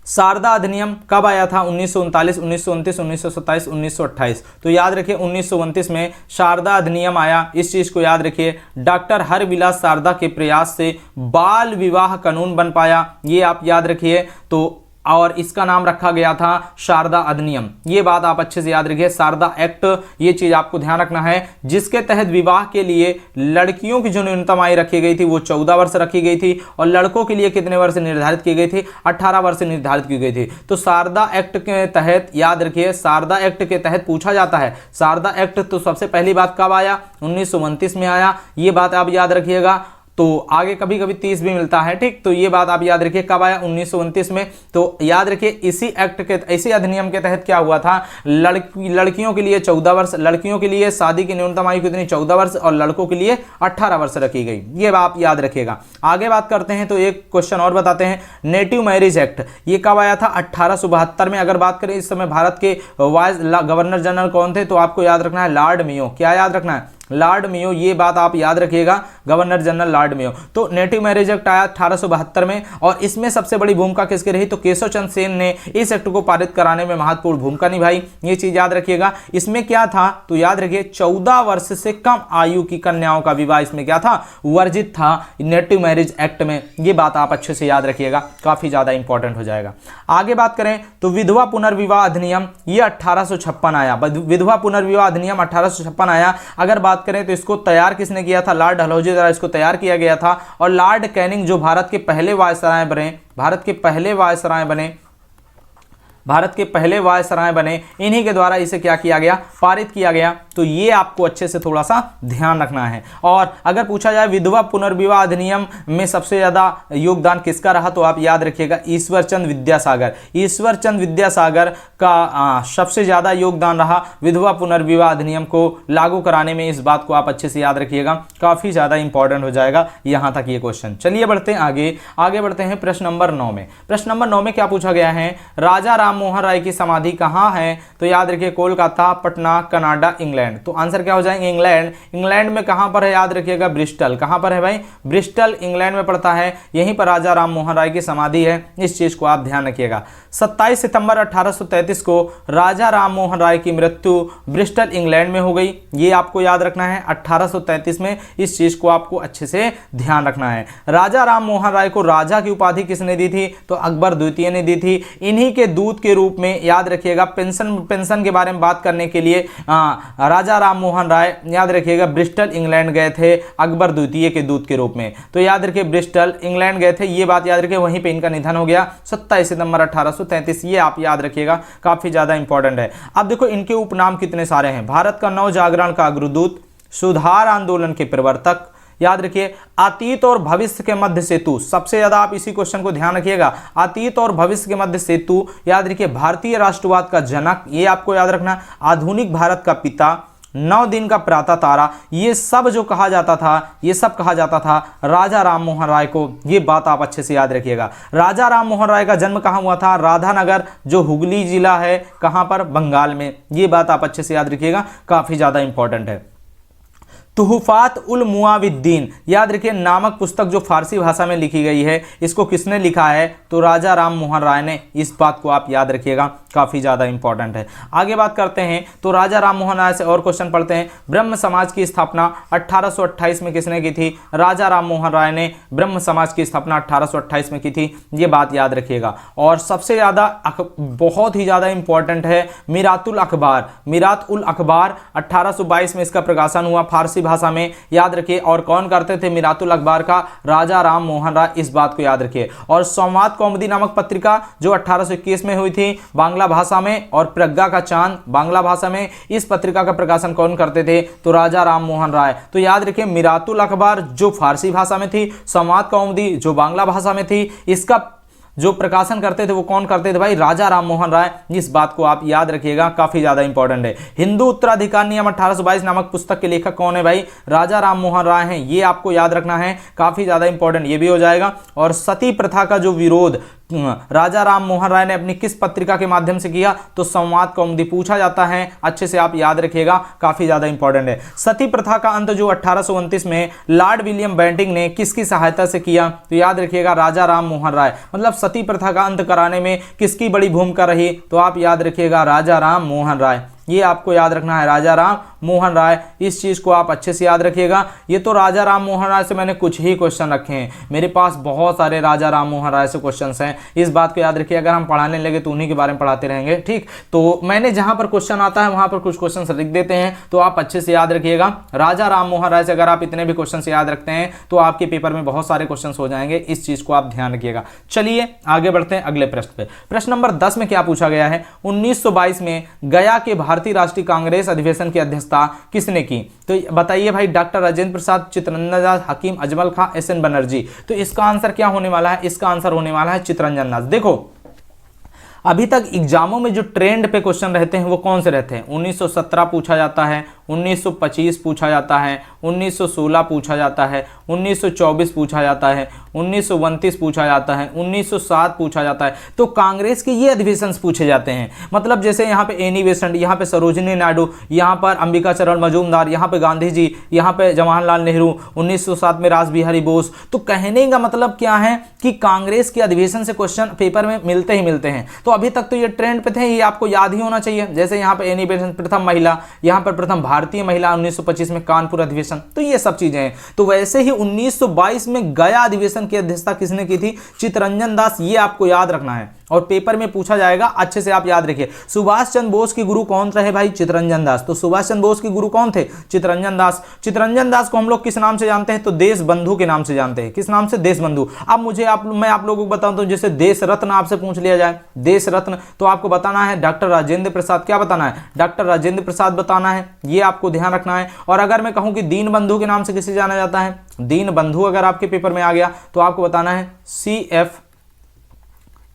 शारदा अधिनियम कब आया था? 1939, 1929, 1927, 1928। तो याद रखिए 1929 में शारदा अधिनियम आया। इस चीज को याद रखिए। डॉक्टर हरविलास शारदा के प्रयास से बाल विवाह कानून बन पाया, ये आप याद रखिए। तो और इसका नाम रखा गया था शारदा अधिनियम। ये बात आप अच्छे से याद रखिए, शारदा एक्ट, ये चीज आपको ध्यान रखना है, जिसके तहत विवाह के लिए लड़कियों की जो न्यूनतम आयु रखी गई थी वो 14 वर्ष रखी गई थी, और लड़कों के लिए कितने वर्ष निर्धारित की गई थी? 18 वर्ष निर्धारित की गई थी। तो शारदा एक्ट के तहत याद रखिए, शारदा एक्ट के तहत पूछा जाता है, शारदा एक्ट तो सबसे पहली बात कब आया? 1929 में आया, ये बात आप याद रखिएगा। तो आगे कभी कभी 30 भी मिलता है, ठीक। तो ये बात आप याद रखिए, कब आया? 1929 में। तो याद रखिए इसी एक्ट के, इसी अधिनियम के तहत क्या हुआ था? लड़कियों के लिए 14 वर्ष, लड़कियों के लिए शादी की न्यूनतम आयु कितनी? 14 वर्ष, और लड़कों के लिए 18 वर्ष रखी गई। ये बात याद रखिएगा। आगे बात करते हैं तो एक क्वेश्चन और बताते हैं। नेटिव मैरिज एक्ट ये कब आया था? 1872 में। अगर बात करें इस समय भारत के वाइस गवर्नर जनरल कौन थे? तो आपको याद रखना है लॉर्ड मेयो। क्या याद रखना है? Lord Mayo. ये बात आप याद रखिएगा, गवर्नर जनरल लॉर्ड मेयो। तो नेटिव मैरिज एक्ट आया 1872 में, और इसमें सबसे बड़ी भूमिका किसकी रही? तो केशव चंद्र सेन ने इस एक्ट को पारित कराने में महत्वपूर्ण भूमिका निभाई। ये चीज याद रखिएगा। इसमें क्या था? तो याद रखिए 14 वर्ष से कम आयु की कन्याओं का विवाह इसमें क्या था? वर्जित था नेटिव मैरिज एक्ट में। ये बात आप अच्छे से याद रखिएगा, काफी ज्यादा इंपॉर्टेंट हो जाएगा। आगे बात करें तो विधवा पुनर्विवाह अधिनियम ये 1856 आया। विधवा पुनर्विवाह अधिनियम 1856 आया। अगर बात करें तो इसको तैयार किसने किया था? लॉर्ड डलहौजी द्वारा इसको तैयार किया गया था। और लॉर्ड कैनिंग जो भारत के पहले वायसराय बने, इन्हीं के द्वारा इसे क्या किया गया? पारित किया गया। तो ये आपको अच्छे से थोड़ा सा ध्यान रखना है। और अगर पूछा जाए विधवा पुनर्विवाह अधिनियम में सबसे ज्यादा योगदान किसका रहा? तो आप याद रखिएगा ईश्वरचंद विद्यासागर। ईश्वरचंद विद्यासागर का सबसे ज्यादा योगदान रहा विधवा पुनर्विवाह अधिनियम को लागू कराने में। इस बात को आप अच्छे से याद रखिएगा, काफी ज्यादा इंपॉर्टेंट हो जाएगा यहां तक ये क्वेश्चन। चलिए बढ़ते हैं आगे बढ़ते हैं प्रश्न नंबर 9 में। प्रश्न नंबर 9 में क्या पूछा गया है? राजा राम मोहन राय की समाधि कहां है? तो याद रखिए कोलकाता, पटना, कनाडा, इंग्लैंड। तो आंसर क्या हो जाएंगे? इंग्लैंड। इंग्लैंड में कहां पर है? याद रखिएगा ब्रिस्टल। कहां पर है भाई? ब्रिस्टल इंग्लैंड में पड़ता है। यहीं पर राजा राम मोहन राय की समाधि है। इस चीज को आप ध्यान रखिएगा। 27 सितंबर 1833 को राजा राम मोहन राय की मृत्यु ब्रिस्टल इंग्लैंड में हो गई। ये आपको याद रखना है 1833 में। इस चीज को आपको अच्छे से ध्यान रखना है। राजा राम मोहन राय को राजा की उपाधि किसने दी थी? तो अकबर द्वितीय ने दी थी। इन्हीं के दूत के रूप में याद रखिएगा पेंशन के बारे में बात करने के लिए राजा राम मोहन राय याद रखिएगा ब्रिस्टल इंग्लैंड गए थे अकबर द्वितीय के दूत के रूप में। तो याद रखिए ब्रिस्टल इंग्लैंड गए थे, ये बात याद रखिए। वहीं पे इनका निधन हो गया 27 सितंबर 1833। ये आप याद रखिएगा, काफी ज्यादा इंपॉर्टेंट है। अब देखो इनके उपनाम कितने सारे हैं। भारत का नव जागरण का अग्रदूत, सुधार आंदोलन के प्रवर्तक, याद रखिए अतीत और भविष्य के मध्य सेतु। सबसे ज्यादा आप इसी क्वेश्चन को ध्यान रखिएगा, अतीत और भविष्य के मध्य सेतु। याद रखिए भारतीय राष्ट्रवाद का जनक, ये आपको याद रखना। आधुनिक भारत का पिता, 9 दिन का प्रातः तारा। ये सब जो कहा जाता था, ये सब कहा जाता था राजा राम मोहन राय को। ये बात आप अच्छे से याद रखिएगा। राजा राम मोहन राय का जन्म कहाँ हुआ था? राधानगर, जो हुगली जिला है, कहाँ पर? बंगाल में। ये बात आप अच्छे से याद रखिएगा, काफी ज्यादा इंपॉर्टेंट है। तुहफात उल मुआविद्दीन, याद रखिए, नामक पुस्तक जो फारसी भाषा में लिखी गई है, इसको किसने लिखा है? तो राजा राम मोहन राय ने। इस बात को आप याद रखिएगा, काफी ज्यादा इंपॉर्टेंट है। आगे बात करते हैं तो राजा राम मोहन राय से और क्वेश्चन पढ़ते हैं। ब्रह्म समाज की स्थापना 1828 में किसने की थी? राजा राम मोहन राय ने ब्रह्म समाज की स्थापना 1828 में की थी, ये बात याद रखिएगा। और सबसे ज्यादा बहुत ही ज्यादा इंपॉर्टेंट है मीरातुल अखबार। मीरात उल अखबार 1822 में इसका प्रकाशन हुआ फारसी भाषा में, याद रखिए। और कौन करते थे मीरातुल अखबार का? राजा राम मोहन राय, इस बात को याद रखिए। और संवाद कौमुदी नामक पत्रिका जो 1821 में हुई थी बांग्ला भाषा में, और प्रज्ञा का चांद बांग्ला भाषा में, इस पत्रिका का प्रकाशन कौन करते थे? तो राजा राम मोहन राय। तो याद रखिए, मीरातुल अखबार जो फारसी भाषा में थी, संवाद कौमुदी जो बांग्ला भाषा में थी, इसका जो प्रकाशन करते थे वो कौन करते थे भाई? राजा राम मोहन राय। इस बात को आप याद रखिएगा, काफी ज्यादा इंपॉर्टेंट है। हिंदू उत्तराधिकार नियम 1822 नामक पुस्तक के लेखक कौन है भाई? राजा राम मोहन राय हैं, ये आपको याद रखना है, काफी ज्यादा इंपॉर्टेंट ये भी हो जाएगा। और सती प्रथा का जो विरोध राजा राम मोहन राय ने अपनी किस पत्रिका के माध्यम से किया? तो संवाद कौमुदी। पूछा जाता है, अच्छे से आप याद रखिएगा, काफी ज्यादा इंपॉर्टेंट है। सती प्रथा का अंत जो 1829 में लॉर्ड विलियम बेंटिंग ने किसकी सहायता से किया? तो याद रखिएगा, राजा राम मोहन राय। मतलब सती प्रथा का अंत कराने में किसकी बड़ी भूमिका रही? तो आप याद रखिएगा, राजा राम मोहन राय। ये आपको याद रखना है, राजा राम मोहन राय। इस चीज को आप अच्छे से याद रखिएगा। ये तो राजा राम मोहन राय से मैंने कुछ ही क्वेश्चन रखे हैं, मेरे पास बहुत सारे राजा राम मोहन राय से क्वेश्चंस हैं। इस बात को याद रखिए, अगर हम पढ़ाने लगे तो उन्हीं के बारे में पढ़ाते रहेंगे, ठीक। तो मैंने जहां पर क्वेश्चन आता है वहां पर कुछ क्वेश्चन लिख देते हैं, तो आप अच्छे से याद रखिएगा। राजा राम मोहन राय से अगर आप इतने भी क्वेश्चन याद रखते हैं तो आपके पेपर में बहुत सारे क्वेश्चन हो जाएंगे, इस चीज को आप ध्यान रखिएगा। चलिए आगे बढ़ते हैं अगले प्रश्न पे। प्रश्न नंबर 10 में क्या पूछा गया है? 1922 में गया के भारतीय राष्ट्रीय कांग्रेस अधिवेशन की अध्यक्षता किसने की? तो बताइए भाई, डॉक्टर राजेंद्र प्रसाद, चित्तरंजन दास, हकीम अजमल खां, एस.एन. बनर्जी। तो इसका आंसर क्या होने वाला है? इसका आंसर होने वाला है चित्तरंजन दास। देखो, अभी तक एग्जामों में जो ट्रेंड पे क्वेश्चन रहते हैं वो कौन से रहते हैं? 1917 पूछा जाता है, 1925 पूछा जाता है, 1916 पूछा जाता है, 1924 पूछा जाता है, 1929 पूछा जाता है, 1907 पूछा जाता है। तो कांग्रेस के ये अधिवेशंस पूछे जाते हैं। मतलब जैसे यहाँ पे एनी बेसेंट, यहाँ पे सरोजिनी नायडू, यहाँ पर अंबिका चरण मजूमदार, यहाँ पे गांधी जी, यहाँ पे जवाहरलाल नेहरू, 1907 में रास बिहारी बोस। तो कहने का मतलब क्या है कि कांग्रेस के अधिवेशन से क्वेश्चन पेपर में मिलते ही मिलते हैं। तो अभी तक तो ये ट्रेंड पे थे, ये आपको याद ही होना चाहिए। जैसे यहाँ पे एनी बेसेंट प्रथम महिला, यहाँ पर प्रथम भारतीय महिला 1925 में कानपुर अधिवेशन, तो ये सब चीजें हैं। तो वैसे ही 1922 में गया अधिवेशन की अध्यक्षता किसने की थी? चित्तरंजन दास। ये आपको याद रखना है और पेपर में पूछा जाएगा, अच्छे से आप याद रखिए। सुभाष चंद्र बोस के गुरु कौन रहे भाई? चित्तरंजन दास। तो सुभाष चंद्र बोस के गुरु कौन थे? चित्तरंजन दास। चित्तरंजन दास को हम लोग किस नाम से जानते हैं? तो देश बंधु के नाम से जानते हैं। किस नाम से? देश बंधु। अब मैं आप लोगों को बताऊं तो जैसे देश रत्न आपसे पूछ लिया जाए, देश रत्न, तो आपको बताना है डॉक्टर राजेंद्र प्रसाद। क्या बताना है? डॉक्टर राजेंद्र प्रसाद बताना है, ये आपको ध्यान रखना है। और अगर मैं कहूं कि दीन बंधु के नाम से किसे जाना जाता है? दीन बंधु अगर आपके पेपर में आ गया तो आपको बताना है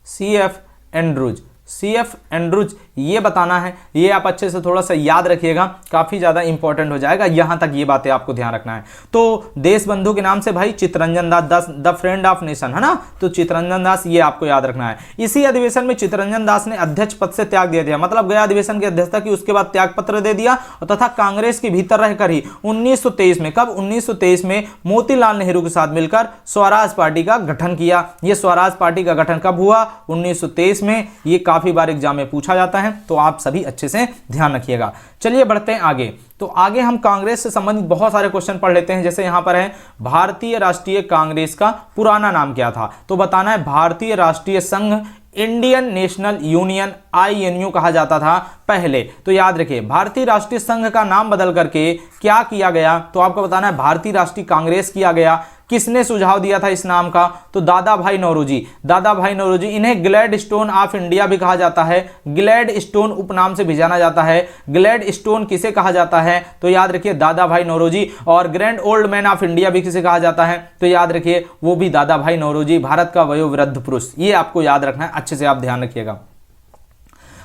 CF एंड्रूज। CF एंड्रूज, ये बताना है। ये आप अच्छे से थोड़ा सा याद रखिएगा, काफी ज्यादा इंपॉर्टेंट हो जाएगा। यहां तक ये बातें आपको ध्यान रखना है। तो देश बंधु के नाम से भाई Chittaranjan Das, the friend of nation, है ना? तो चित्तरंजन दास, ये आपको याद रखना है। इसी अधिवेशन में चित्तरंजन दास ने अध्यक्ष पद से त्याग दे दिया, मतलब गया अधिवेशन की अध्यक्षता की, उसके बाद त्याग पत्र दे दिया तथा कांग्रेस के भीतर रहकर ही 1923 में, कब? 1923 में मोतीलाल नेहरू के साथ मिलकर स्वराज पार्टी का गठन किया। यह स्वराज पार्टी का गठन कब हुआ? 1923 में। ये काफी बार एग्जाम में पूछा जाता है, तो आप सभी अच्छे से ध्यान रखिएगा। चलिए बढ़ते हैं आगे। तो आगे हम कांग्रेस से संबंधित बहुत सारे क्वेश्चन पढ़ लेते हैं। जैसे यहां पर है, भारतीय राष्ट्रीय कांग्रेस का पुराना नाम क्या था? तो बताना है भारतीय राष्ट्रीय संघ, इंडियन नेशनल यूनियन, INU कहा जाता था पहले। तो याद रखिए, भारतीय राष्ट्रीय संघ का नाम बदल करके क्या किया गया? तो आपको बताना है भारतीय राष्ट्रीय कांग्रेस किया गया। किसने सुझाव दिया था इस नाम का? तो दादा भाई नौरोजी। दादा भाई नौरोजी, इन्हें ग्लैड स्टोन ऑफ इंडिया भी कहा जाता है, ग्लैड स्टोन उपनाम से भी जाना जाता है। ग्लैड स्टोन किसे कहा जाता है? तो याद रखिए दादा भाई नौरोजी। और grand old man of India भी किसे कहा जाता है? तो याद रखिए वो भी दादा भाई नौरोजी, भारत का वयोवृद्ध पुरुष। ये आपको याद रखना है, अच्छे से आप ध्यान रखिएगा।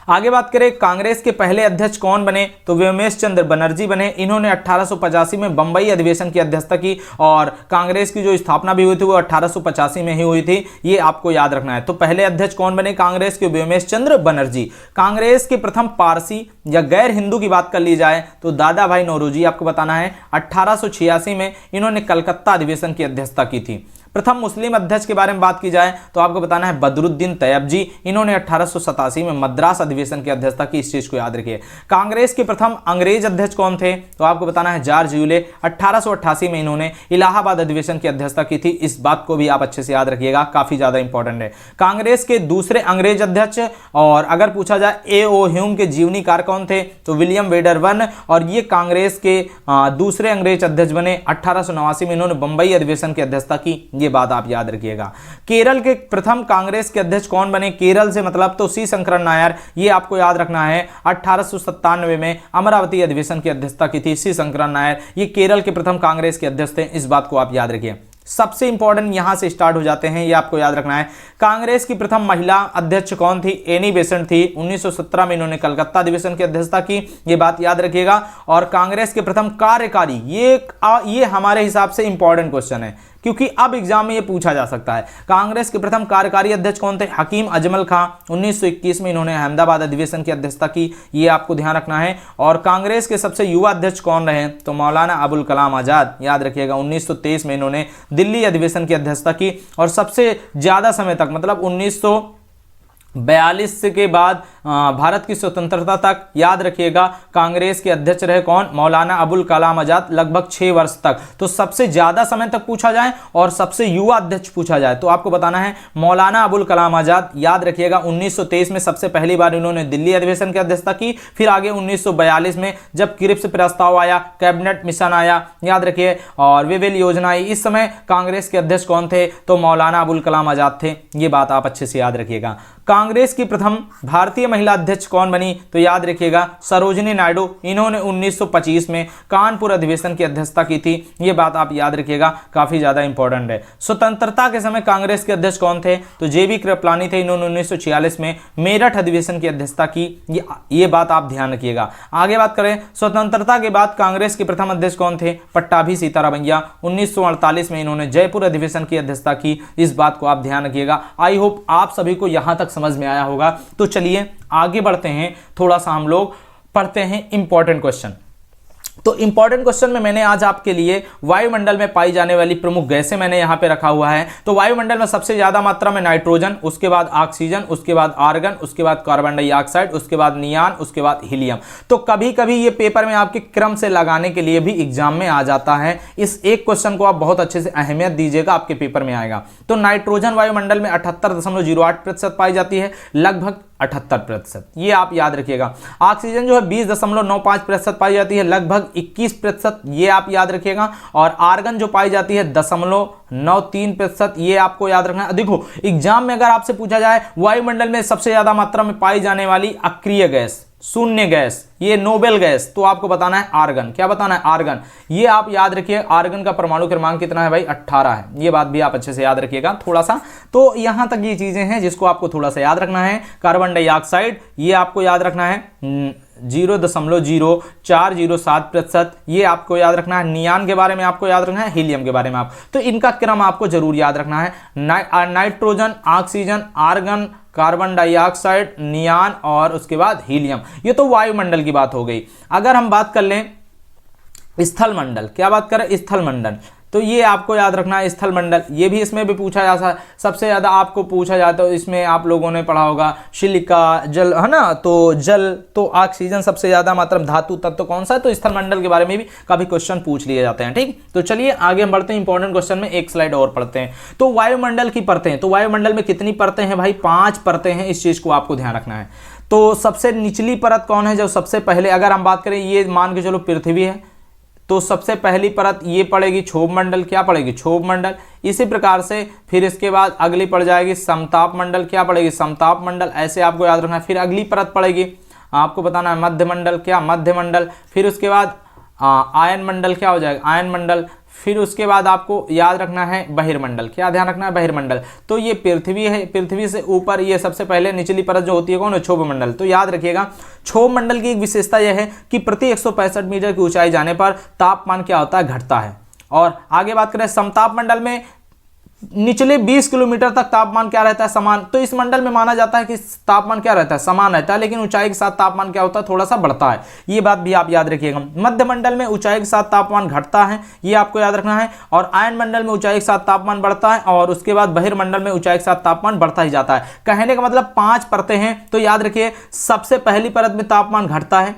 आगे बात करें कांग्रेस के पहले अध्यक्ष कौन बने, तो व्योमेश चंद्र बनर्जी बने। इन्होंने 1885 में बंबई अधिवेशन की अध्यक्षता की और कांग्रेस की जो स्थापना भी हुई थी वो 1885 में ही हुई थी, ये आपको याद रखना है। तो पहले अध्यक्ष कौन बने कांग्रेस के, व्योमेश चंद्र बनर्जी। कांग्रेस के प्रथम पारसी या गैर हिंदू की बात कर ली जाए तो दादा भाई नौरोजी आपको बताना है। 1886 में इन्होंने कलकत्ता अधिवेशन की अध्यक्षता की थी। प्रथम मुस्लिम अध्यक्ष के बारे में बात की जाए तो आपको बताना है बदरुद्दीन तैयब जी। इन्होंने 1887 में मद्रास अधिवेशन की अध्यक्षता की, इस चीज को याद रखिए। कांग्रेस के प्रथम अंग्रेज अध्यक्ष कौन थे, तो आपको बताना है जॉर्ज यूले। 1888 में इन्होंने इलाहाबाद अधिवेशन की अध्यक्षता की थी, इस बात को भी आप अच्छे से याद रखिएगा, काफी ज्यादा इंपॉर्टेंट है। कांग्रेस के दूसरे अंग्रेज अध्यक्ष, और अगर पूछा जाए ए.ओ. ह्यूम के जीवनीकार कौन थे, तो विलियम वेडरवन, और ये कांग्रेस के दूसरे अंग्रेज अध्यक्ष बने। 1889 में इन्होंने बंबई अधिवेशन की अध्यक्षता की, ये बात आप याद रखिएगा। केरल के प्रथम कांग्रेस के अध्यक्ष कौन बने, केरल से मतलब तो सी शंकरन नायर, ये आपको याद रखना है। 1897 में अमरावती अधिवेशन की अध्यक्षता की थी सी शंकरन नायर, ये केरल के प्रथम कांग्रेस के अध्यक्ष थे, इस बात को आप याद रखिए। सबसे इंपॉर्टेंट यहां से स्टार्ट हो जाते हैं, ये आपको याद रखना है। कांग्रेस की प्रथम महिला अध्यक्ष कौन थी, एनी बेसेंट थी। 1917 में इन्होंने कलकत्ता अधिवेशन की अध्यक्षता की, ये बात याद रखिएगा। और कांग्रेस के प्रथम कार्यकारी, ये हमारे हिसाब से इंपॉर्टेंट क्वेश्चन है क्योंकि अब एग्जाम में ये पूछा जा सकता है। कांग्रेस के प्रथम कार्यकारी अध्यक्ष कौन थे, हकीम अजमल खां। 1921 में इन्होंने अहमदाबाद अधिवेशन की अध्यक्षता की, ये आपको ध्यान रखना है। और कांग्रेस के सबसे युवा अध्यक्ष कौन रहे, तो मौलाना अबुल कलाम आजाद, याद रखिएगा। 1923 में इन्होंने दिल्ली अधिवेशन की अध्यक्षता की और सबसे ज्यादा समय तक मतलब 1942 के बाद भारत की स्वतंत्रता तक, याद रखिएगा, कांग्रेस के अध्यक्ष रहे कौन, मौलाना अबुल कलाम आजाद, लगभग 6 वर्ष तक। तो सबसे ज्यादा समय तक पूछा जाए और सबसे युवा अध्यक्ष पूछा जाए तो आपको बताना है मौलाना अबुल कलाम आजाद, याद रखिएगा। 1923 में सबसे पहली बार इन्होंने दिल्ली अधिवेशन की अध्यक्षता की, फिर आगे 1942 में जब क्रिप्स प्रस्ताव आया, कैबिनेट मिशन आया, याद रखिए, और वेवेल योजना आई, इस समय कांग्रेस के अध्यक्ष कौन थे, तो मौलाना अबुल कलाम आजाद थे, ये बात आप अच्छे से याद रखिएगा। कांग्रेस की प्रथम भारतीय महिला अध्यक्ष कौन बनी, तो याद रखिएगा सरोजिनी नायडू। इन्होंने 1925 में कानपुर अधिवेशन की अध्यक्षता की थी, ये बात आप याद रखिएगा, काफी ज्यादा इंपॉर्टेंट है। स्वतंत्रता के समय कांग्रेस के अध्यक्ष कौन थे, तो जेबी कृपलानी थे। इन्होंने 1946 में मेरठ अधिवेशन की अध्यक्षता की, ये बात आप ध्यान रखिएगा। आगे बात करें स्वतंत्रता के बाद कांग्रेस के प्रथम अध्यक्ष कौन थे, पट्टाभी सीतारामैया। 1948 में इन्होंने जयपुर अधिवेशन की अध्यक्षता की, इस बात को आप ध्यान रखिएगा। आई होप आप सभी को यहां तक समझ में आया होगा। तो चलिए आगे बढ़ते हैं, थोड़ा सा हम लोग पढ़ते हैं इंपॉर्टेंट क्वेश्चन। तो इंपॉर्टेंट क्वेश्चन में मैंने आज आपके लिए वायुमंडल में पाई जाने वाली प्रमुख गैसें मैंने यहां पे रखा हुआ है। तो वायुमंडल में सबसे ज्यादा मात्रा में नाइट्रोजन, उसके बाद ऑक्सीजन, उसके बाद आर्गन, उसके बाद कार्बन डाइऑक्साइड, उसके बाद नियान, उसके बाद हीलियम। तो कभी कभी ये पेपर में आपके क्रम से लगाने के लिए भी एग्जाम में आ जाता है। इस एक क्वेश्चन को आप बहुत अच्छे से अहमियत दीजिएगा, आपके पेपर में आएगा। तो नाइट्रोजन वायुमंडल में 78.08% पाई जाती है, लगभग 78%, ये आप याद रखिएगा। ऑक्सीजन जो है 20.95% पाई जाती है, लगभग 21%, ये आप याद रखिएगा। और आर्गन जो पाई जाती है 0.93%, ये आपको याद रखना है। देखो एग्जाम में अगर आपसे पूछा जाए वायुमंडल में सबसे ज्यादा मात्रा में पाई जाने वाली अक्रिय गैस, शून्य गैस, ये नोबेल गैस, तो आपको बताना है आर्गन। क्या बताना है, आर्गन। ये आप याद रखिए, आर्गन का परमाणु क्रमांक कितना है भाई, 18 है। ये बात भी आप अच्छे से याद रखिएगा थोड़ा सा। तो यहां तक ये चीजें हैं जिसको आपको थोड़ा सा याद रखना है। कार्बन डाइऑक्साइड, ये आपको याद रखना है 0.0407%, ये आपको याद रखना है। नियान के बारे में आपको याद रखना है, हीलियम के बारे में आप, तो इनका क्रम आपको जरूर याद रखना है। Nitrogen, oxygen, argon, carbon dioxide, neon और उसके बाद हीलियम। ये तो वायुमंडल की बात हो गई। अगर हम बात कर लें स्थल मंडल, क्या बात करें, स्थल मंडल, तो ये आपको याद रखना है स्थल मंडल। ये भी इसमें भी पूछा जाता है, सबसे ज्यादा आपको पूछा जाता है इसमें, आप लोगों ने पढ़ा होगा सिलिका जल, है ना। तो जल, तो ऑक्सीजन सबसे ज्यादा मात्रा में, धातु तत्व कौन सा है, तो स्थल मंडल के बारे में भी काफी क्वेश्चन पूछ लिए जाते हैं। ठीक, तो चलिए आगे हम बढ़ते हैं इंपॉर्टेंट क्वेश्चन में, एक स्लाइड और पढ़ते हैं। तो वायुमंडल की परतें, तो वायुमंडल में कितनी परतें हैं भाई, 5 परतें हैं, इस चीज को आपको ध्यान रखना है। तो सबसे निचली परत कौन है, जो सबसे पहले अगर हम बात करें, ये मान के चलो पृथ्वी है, तो सबसे पहली परत ये पड़ेगी क्षोभ मंडल, क्या पड़ेगी, क्षोभ मंडल। इसी प्रकार से फिर इसके बाद अगली पड़ जाएगी समताप मंडल, क्या पड़ेगी, समताप मंडल, ऐसे आपको याद रखना है। फिर अगली परत पड़ेगी, आपको बताना है मध्य मंडल, क्या, मध्य मंडल। फिर उसके बाद आयन मंडल, क्या हो जाएगा, आयन मंडल। फिर उसके बाद आपको याद रखना है बहिर्मंडल। क्या ध्यान रखना है? बहिर्मंडल। तो ये पृथ्वी है, पृथ्वी से ऊपर ये सबसे पहले निचली परत जो होती है कौन है? क्षोभ मंडल। तो याद रखिएगा क्षोभ मंडल की एक विशेषता यह है कि प्रति 165 मीटर की ऊंचाई जाने पर तापमान क्या होता है? घटता है। और आगे बात करें समताप मंडल में निचले 20 किलोमीटर तक तापमान क्या रहता है? समान। तो इस मंडल में माना जाता है कि तापमान क्या रहता है? समान रहता है, लेकिन ऊंचाई के साथ तापमान क्या होता है? थोड़ा सा बढ़ता है। ये बात भी आप याद रखिएगा। मध्य मंडल में ऊंचाई के साथ तापमान घटता है, ये आपको याद रखना है। और आयन मंडल में ऊंचाई के साथ तापमान बढ़ता है, और उसके बाद बहिर्मंडल में ऊंचाई के साथ तापमान बढ़ता ही जाता है। कहने का मतलब 5 परतें हैं, तो याद रखिए सबसे पहली परत में तापमान घटता है,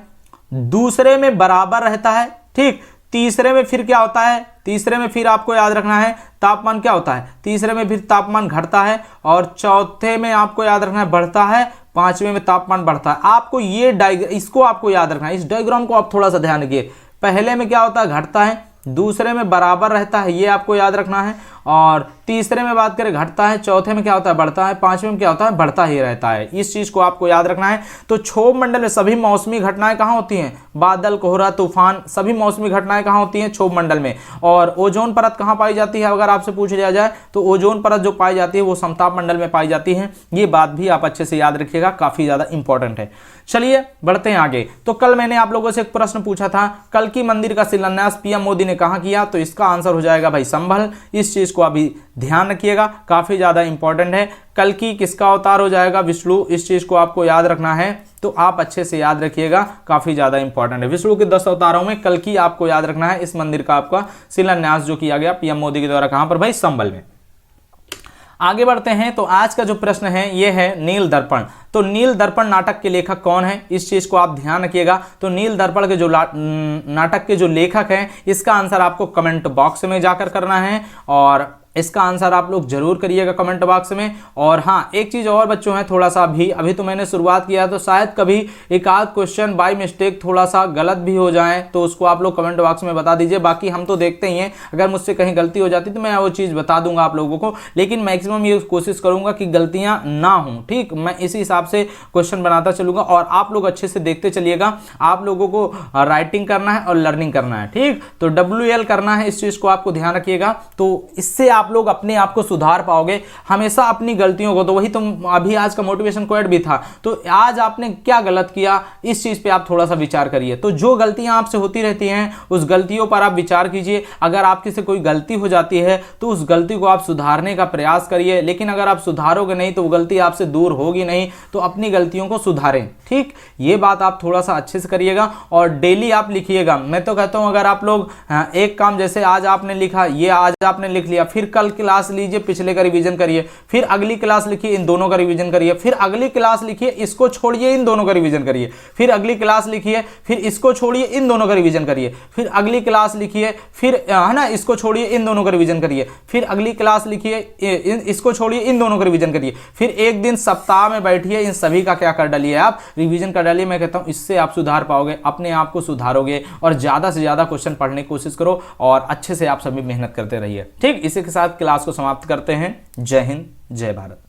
दूसरे में बराबर रहता है, ठीक, तीसरे में फिर क्या होता है? तीसरे में फिर आपको याद रखना है तापमान क्या होता है? तीसरे में फिर तापमान घटता है, और चौथे में आपको याद रखना है बढ़ता है, पांचवें में तापमान बढ़ता है। आपको ये इसको आपको याद रखना है, इस डायग्राम को आप थोड़ा सा ध्यान रखिए। पहले में क्या होता है? घटता है, दूसरे में बराबर रहता है, ये आपको याद रखना है, और तीसरे में बात करें घटता है, चौथे में क्या होता है? बढ़ता है, पांचवें में क्या होता है? बढ़ता ही रहता है। इस चीज को आपको याद रखना है। तो क्षोभ मंडल में सभी मौसमी घटनाएं कहाँ होती हैं? बादल, कोहरा, तूफान, सभी मौसमी घटनाएं कहाँ होती हैं? क्षोभ मंडल में। और ओजोन परत कहाँ पाई जाती है? अगर आपसे पूछ लिया जाए तो ओजोन परत जो पाई जाती है वो समताप मंडल में पाई जाती है। ये बात भी आप अच्छे से याद रखिएगा, काफी ज्यादा इंपॉर्टेंट है। चलिए बढ़ते हैं आगे। तो कल मैंने आप लोगों से एक प्रश्न पूछा था, कल की मंदिर का शिलान्यास पीएम मोदी ने कहाँ किया? तो इसका आंसर हो जाएगा भाई संभल। इस चीज को अभी ध्यान रखिएगा, काफी ज्यादा इंपॉर्टेंट है। कल की किसका अवतार हो जाएगा? विष्णु। इस चीज को आपको याद रखना है, तो आप अच्छे से याद रखिएगा, काफी ज्यादा इंपॉर्टेंट है। विष्णु के 10 अवतारों में कल की आपको याद रखना है इस मंदिर का आपका शिलान्यास जो किया गया पीएम मोदी के द्वारा, कहां पर भाई? संभल में। आगे बढ़ते हैं। तो आज का जो प्रश्न है ये है नील दर्पण। तो नील दर्पण नाटक के लेखक कौन है? इस चीज को आप ध्यान रखिएगा। तो नील दर्पण के जो नाटक के जो लेखक हैं, इसका आंसर आपको कमेंट बॉक्स में जाकर करना है, और इसका आंसर आप लोग जरूर करिएगा कमेंट बॉक्स में। और हाँ, एक चीज और बच्चों है, थोड़ा सा अभी तो मैंने शुरुआत किया, तो शायद कभी एक आध क्वेश्चन बाय मिस्टेक थोड़ा सा गलत भी हो जाए, तो उसको आप लोग कमेंट बॉक्स में बता दीजिए। बाकी हम तो देखते ही हैं, अगर मुझसे कहीं गलती हो जाती तो मैं वो चीज़ बता दूंगा आप लोगों को, लेकिन मैक्सिमम ये कोशिश करूंगा कि गलतियां ना हों, ठीक। मैं इसी हिसाब से क्वेश्चन बनाता चलूंगा, और आप लोग अच्छे से देखते चलिएगा। आप लोगों को राइटिंग करना है और लर्निंग करना है, ठीक। तो WL करना है, इस चीज़ को आपको ध्यान रखिएगा। तो इससे आप लोग अपने आप को सुधार पाओगे, हमेशा अपनी गलतियों को। तो वही तुम अभी आज का मोटिवेशन क्वेट भी था, तो आज आपने क्या गलत किया, इस चीज पे आप थोड़ा सा विचार करिए। तो जो गलतियां आपसे होती रहती हैं, उस गलतियों पर आप विचार कीजिए। अगर आपकी से कोई गलती हो जाती है तो उस गलती को आप सुधारने का प्रयास करिए, लेकिन अगर आप सुधारोगे नहीं तो वो गलती आपसे दूर होगी नहीं। तो अपनी गलतियों को सुधारें, ठीक। ये बात आप थोड़ा सा अच्छे से करिएगा, और डेली आप लिखिएगा। मैं तो कहता हूं अगर आप लोग एक काम, जैसे आज आपने लिखा, ये आज आपने लिख लिया, फिर कल क्लास लीजिए, पिछले का रिवीजन करिए, फिर अगली क्लास लिखिए, इन दोनों का रिवीजन करिए, फिर अगली क्लास लिखिए, इसको छोड़िए, इन दोनों का रिवीजन करिए, फिर अगली क्लास लिखिए, फिर इसको छोड़िए, इन दोनों का रिवीजन करिए, फिर अगली क्लास लिखिए, फिर है ना, इसको छोड़िए, इन दोनों का रिवीजन करिए, फिर अगली क्लास लिखिए, इसको छोड़िए, इन दोनों का रिवीजन करिए, फिर एक दिन सप्ताह में बैठिए, इन सभी का क्या कर डालिए, आप रिवीजन कर डालिए। मैं कहता हूं इससे आप सुधार पाओगे, अपने आप को सुधारोगे, और ज्यादा से ज्यादा क्वेश्चन पढ़ने की कोशिश करो, और अच्छे से आप सभी मेहनत करते रहिए, ठीक। इसी के साथ क्लास को समाप्त करते हैं। जय हिंद, जय भारत।